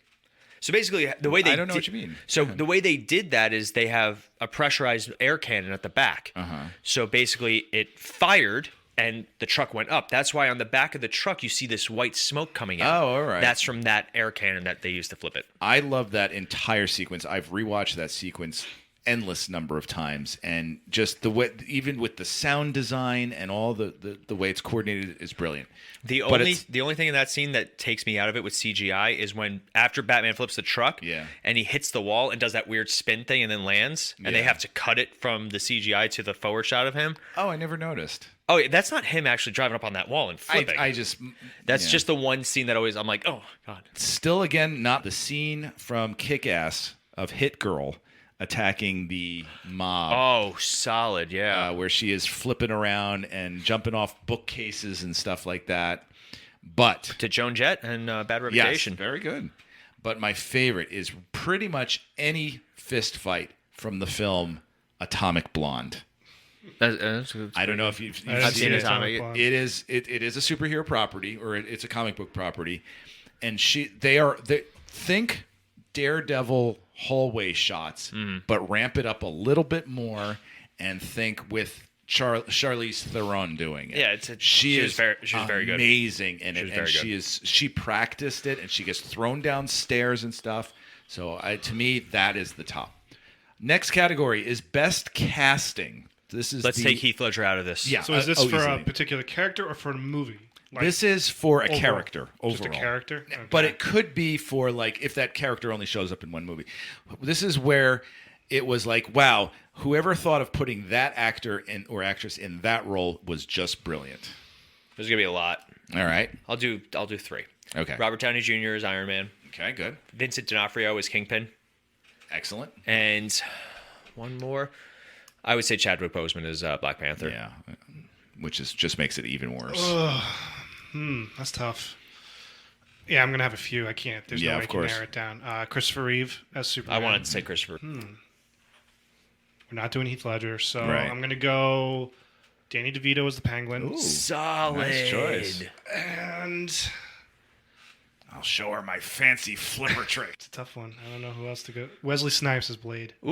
So basically, the way they I don't know what you mean. So the way they did that is they have a pressurized air cannon at the back. Uh-huh. So basically, it fired and the truck went up. That's why on the back of the truck you see this white smoke coming out. Oh, all right. That's from that air cannon that they used to flip it. I love that entire sequence. I've rewatched that sequence endless number of times, and just the way, even with the sound design and all the way it's coordinated, is brilliant. The only thing in that scene that takes me out of it with CGI is when after Batman flips the truck and he hits the wall and does that weird spin thing and then lands, and they have to cut it from the CGI to the forward shot of him. Oh, I never noticed. Oh, that's not him actually driving up on that wall and flipping. That's just the one scene that always I'm like, oh God. Still, again, not the scene from Kick-Ass of Hit Girl attacking the mob. Oh, solid, yeah. Where she is flipping around and jumping off bookcases and stuff like that. But to Joan Jett and Bad Reputation. Yes, very good. But my favorite is pretty much any fist fight from the film Atomic Blonde. I don't know if you've seen it. It is a superhero property, or it's a comic book property, and they think Daredevil hallway shots, but ramp it up a little bit more, and think with Charlize Theron doing it. Yeah, she was very good, amazing, and she practiced it, and she gets thrown down stairs and stuff. So to me, that is the top. Next category is best casting. Let's take Heath Ledger out of this. Yeah. So is this for a particular character or for a movie? Like, this is for a character overall. Just a character? Okay. But it could be for, like, if that character only shows up in one movie. This is where it was like, wow, whoever thought of putting that actor or actress in that role was just brilliant. There's going to be a lot. All right. I'll do three. Okay. Robert Downey Jr. as Iron Man. Okay, good. Vincent D'Onofrio as Kingpin. Excellent. And one more. I would say Chadwick Boseman as Black Panther. Yeah, which just makes it even worse. That's tough. Yeah, I'm going to have a few. I can't. There's no way I can narrow it down. Christopher Reeve as Superman. I wanted to say Christopher. We're not doing Heath Ledger, so Right. I'm gonna go Danny DeVito as the Penguin. Solid. Nice choice. And I'll show her my fancy flipper trick. it's a tough one. I don't know who else to go. Wesley Snipes as Blade. Ooh,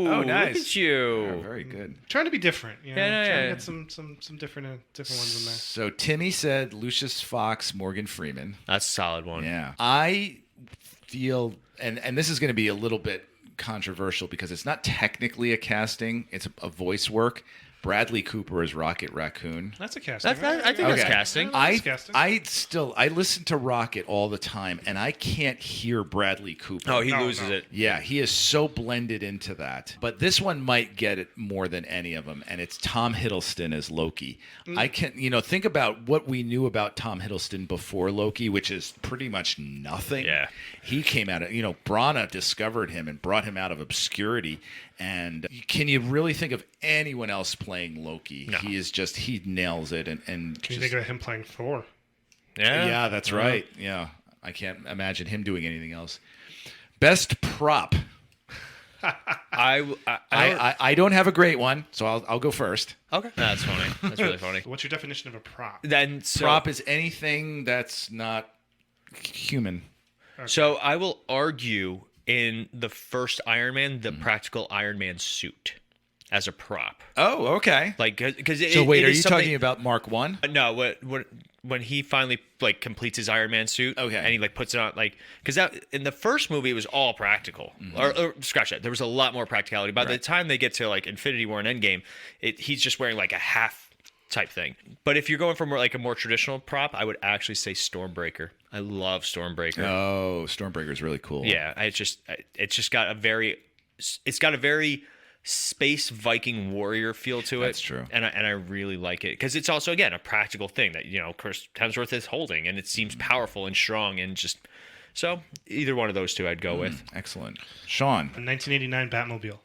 Oh, nice. look at you. Oh, very good. Trying to be different. You know? Yeah, no, Trying yeah. to get some different ones in there. So Timmy said Lucius Fox, Morgan Freeman. That's a solid one. Yeah. I feel, and this is going to be a little bit controversial because it's not technically a casting, it's a voice work. Bradley Cooper as Rocket Raccoon. That's a casting. I think that's casting. I listen to Rocket all the time, and I can't hear Bradley Cooper. Oh, he loses it. Yeah, he is so blended into that. But this one might get it more than any of them, and it's Tom Hiddleston as Loki. I can, think about what we knew about Tom Hiddleston before Loki, which is pretty much nothing. Yeah. He came out of, Brana discovered him and brought him out of obscurity. And can you really think of anyone else playing Loki? No. He nails it. And Can just, you think of him playing Thor? Yeah. that's right. Yeah. I can't imagine him doing anything else. Best prop. I don't have a great one, so I'll go first. Okay. That's funny. That's really funny. What's your definition of a prop? Then Prop is anything that's not human. So I will argue in the first Iron Man, the practical Iron Man suit as a prop. Oh, okay. Like, because So wait, are you talking about Mark 1? No, when he finally completes his Iron Man suit, Okay. and he puts it on, because that in the first movie it was all practical, or scratch that, there was a lot more practicality. By the time they get to Infinity War and Endgame, he's just wearing a half type thing. But if you're going for more a more traditional prop, I would actually say Stormbreaker. I love Stormbreaker. Oh, Stormbreaker is really cool. Yeah, it's just got a very space Viking warrior feel to it. That's true. And I really like it because it's also, again, a practical thing that Chris Hemsworth is holding, and it seems powerful and strong, and just so either one of those two I'd go with. Excellent. Sean. A 1989 Batmobile.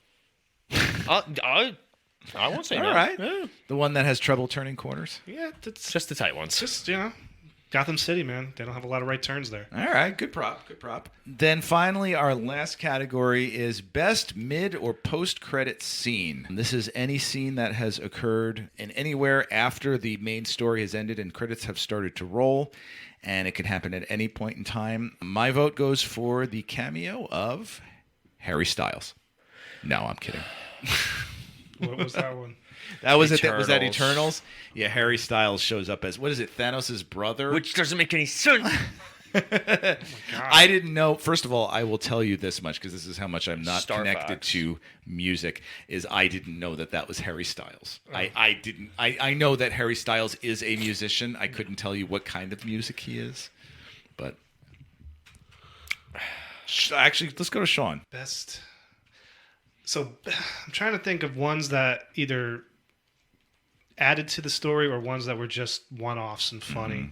I won't say All no. right. Yeah. The one that has trouble turning corners. Yeah, it's Just the tight ones. just Gotham City, man. They don't have a lot of right turns there. All right, good prop, good prop. Then finally, our last category is best mid or post-credit scene. This is any scene that has occurred in anywhere after the main story has ended and credits have started to roll, and it can happen at any point in time. My vote goes for the cameo of Harry Styles. No, I'm kidding. What was that one? That was it. Was that Eternals. Eternals? Yeah, Harry Styles shows up as, what is it, Thanos' brother? Which doesn't make any sense. I didn't know. First of all, I will tell you this much because this is how much I'm not Star connected Fox. to music. Is I didn't know that was Harry Styles. I didn't. I know that Harry Styles is a musician. I couldn't tell you what kind of music he is, but actually, let's go to Sean. Best. So I'm trying to think of ones that either added to the story or ones that were just one-offs and funny.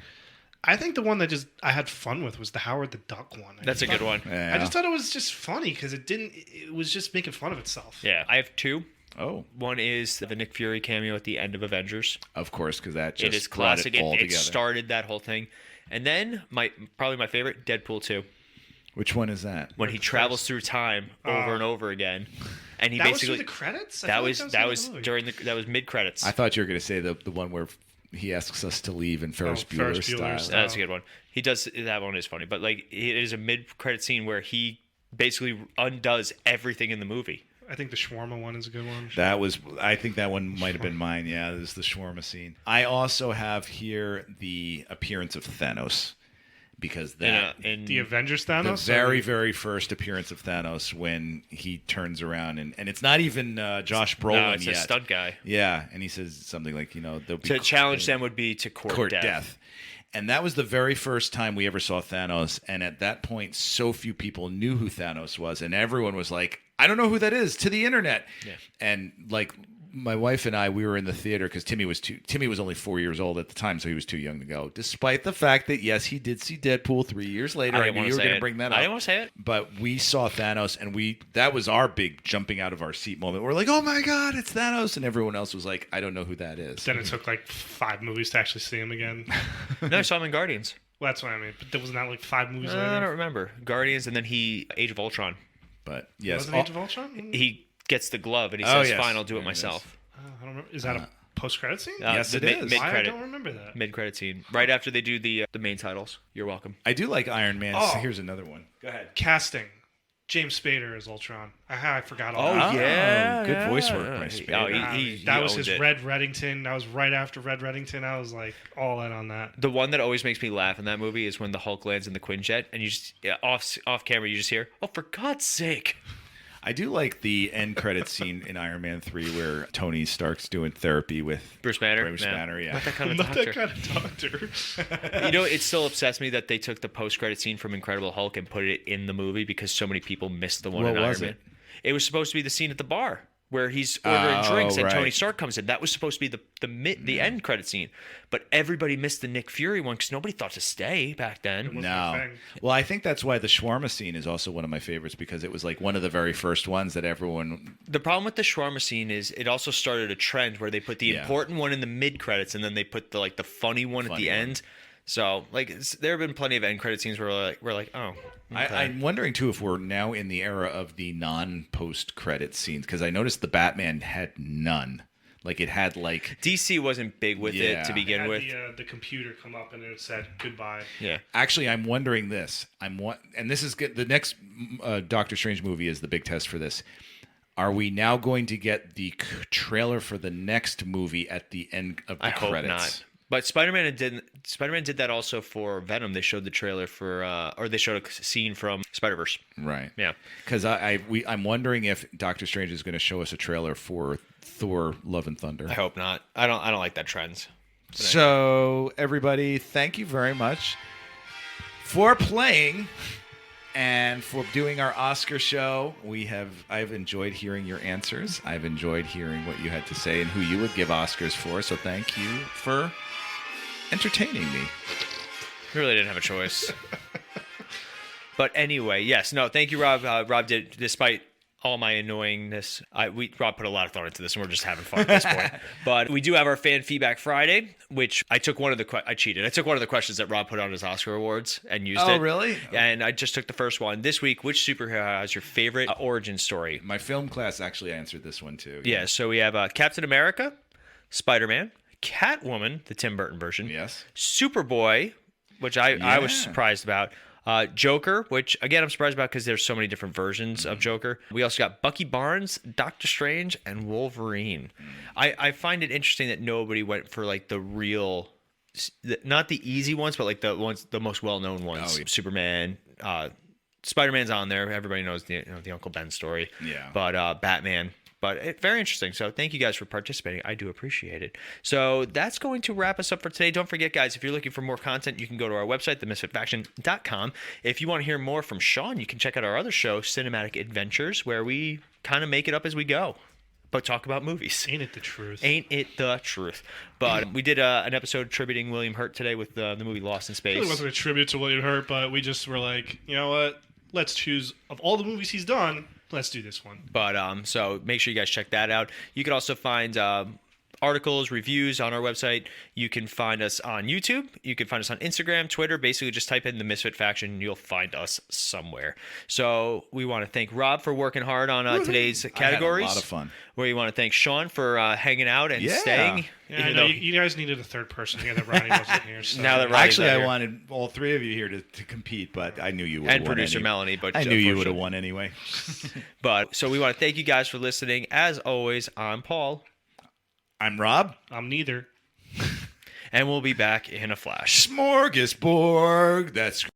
I think the one that I had fun with was the Howard the Duck one. That's a good one. Yeah. I just thought it was just funny because it was just making fun of itself. Yeah, I have two. Oh, One is the Nick Fury cameo at the end of Avengers. of course, because that just It is brought classic. It all It together. started that whole thing. And then probably my favorite, Deadpool 2. Which one is that? When he travels through time over and over again. And he That was basically through the credits? I that feel like was the that end was of the movie. during that was mid credits. I thought you were going to say the one where he asks us to leave in Ferris Ferris Bueller's Bueller's style. style. That's a good one. He does that one is funny, but it is a mid credit scene where he basically undoes everything in the movie. I think the shawarma one is a good one. I think that one might have been mine. Yeah, this is the shawarma scene. I also have here the appearance of Thanos because that And The Avengers the Thanos? very, very first appearance of Thanos when he turns around and it's not even Josh Brolin no, it's yet. a stunt guy. Yeah, and he says something like, there'll be To challenge them would be to court death. And that was the very first time we ever saw Thanos. And at that point, so few people knew who Thanos was. And everyone was like, I don't know who that is, to the internet. Yeah. And my wife and I, we were in the theater because Timmy was only 4 years old at the time, so he was too young to go. Despite the fact that, yes, he did see Deadpool 3 years later. I knew you were going to bring that up. I didn't want to say it. But we saw Thanos, and that was our big jumping out of our seat moment. We're like, oh my God, it's Thanos. And everyone else was like, I don't know who that is. Then it took 5 movies to actually see him again. No, I saw him in Guardians. Well, that's what I mean. But there was not 5 movies I later. don't remember. Guardians and then Age of Ultron. But yes, Wasn't Age of Ultron? He gets the glove and he Oh, says, yes. "Fine, I'll do it There it is. myself." I don't remember. Is that a post-credit scene? Yes, the it is. Mid I credit. don't remember that. Mid-credit scene, right after they do the main titles. You're welcome. I do like Iron Man. Oh. Here's another one. Go ahead. Casting. James Spader as Ultron. I forgot all Oh, that. yeah, good voice work yeah. by Oh, Spader. That was owned his it. Red Reddington. That was right after Red Reddington. I was like all in on that. The one that always makes me laugh in that movie is when the Hulk lands in the Quinjet and you just off camera you just hear, "Oh, for God's sake!" I do like the end credit scene in Iron Man 3 where Tony Stark's doing therapy with Bruce Banner. Bruce Banner, yeah. Not that kind of Not doctor. that kind of doctor. You know, it still upsets me that they took the post-credit scene from Incredible Hulk and put it in the movie because so many people missed the one What in was Iron Man. it? It was supposed to be the scene at the bar where he's ordering drinks and right. Tony Stark comes in. That was supposed to be the end credit scene, but everybody missed the Nick Fury one because nobody thought to stay back then. wasn't a No. thing. Well, I think that's why the shawarma scene is also one of my favorites because it was like one of the very first ones that everyone. The problem with the shawarma scene is it also started a trend where they put the Yeah. important one in the mid credits and then they put the funny one at Funny the one. end. So there have been plenty of end credit scenes where we're like, oh, okay. I'm wondering too if we're now in the era of the non-post credit scenes because I noticed the Batman had none. Like it had like. DC wasn't big with Yeah. it to begin Had with. the computer come up and it said goodbye. Yeah. Actually, I'm wondering this. And this is good. The next Doctor Strange movie is the big test for this. Are we now going to get the trailer for the next movie at the end of the I hope credits? not. But Spider-Man did that also for Venom. They showed the trailer or they showed a scene from Spider-Verse. Right. Yeah. Because I'm wondering if Doctor Strange is going to show us a trailer for Thor: Love and Thunder. I hope not. I don't like that trend. So everybody, thank you very much for playing and for doing our Oscar show. I've enjoyed hearing your answers. I've enjoyed hearing what you had to say and who you would give Oscars for. So thank you for entertaining me. Really didn't have a choice. But anyway, yes. No, thank you, Rob. Rob did, despite all my annoyingness, Rob put a lot of thought into this, and we're just having fun at this point. But we do have our Fan Feedback Friday, which I took I cheated. I took one of the questions that Rob put on his Oscar awards and used it. Oh, really? And I just took the first one. This week, which superhero has your favorite origin story? My film class actually answered this one too. Yeah, so we have Captain America, Spider-Man, Catwoman, the Tim Burton version. Yes. Superboy, which I was Yeah. surprised about. Joker, which again I'm surprised about because there's so many different versions of Joker. We also got Bucky Barnes, Doctor Strange, and Wolverine. I find it interesting that nobody went for like the real, not the easy ones, but like the most well-known ones. Oh, yeah. Superman, Spider-Man's on there. Everybody knows the Uncle Ben story. Yeah. But Batman. But very interesting. So thank you guys for participating. I do appreciate it. So that's going to wrap us up for today. Don't forget, guys, if you're looking for more content, you can go to our website, themisfitfaction.com. If you want to hear more from Sean, you can check out our other show, Cinematic Adventures, where we kind of make it up as we go, but talk about movies. Ain't it the truth? Ain't it the truth? But we did an episode attributing William Hurt today with the movie Lost in Space. It wasn't a tribute to William Hurt, but we just were like, you know what? Let's choose, of all the movies he's done, let's do this one. But so make sure you guys check that out. You can also find articles, reviews on our website. You can find us on YouTube. You can find us on Instagram, Twitter. Basically, just type in the Misfit Faction. You'll find us somewhere. So we want to thank Rob for working hard on today's categories. I had a lot of fun. We want to thank Sean for hanging out and Yeah. staying. Yeah, I even know though you guys needed a third person here that Ronnie wasn't here. So. Now that Ronnie's Actually, not I here. wanted all three of you here to compete, but I knew you would. And producer Melanie, but I knew you would have unfortunately- won anyway. But so we want to thank you guys for listening. As always, I'm Paul, I'm Rob. I'm neither. and we'll be back in a flash. Smorgasbord. That's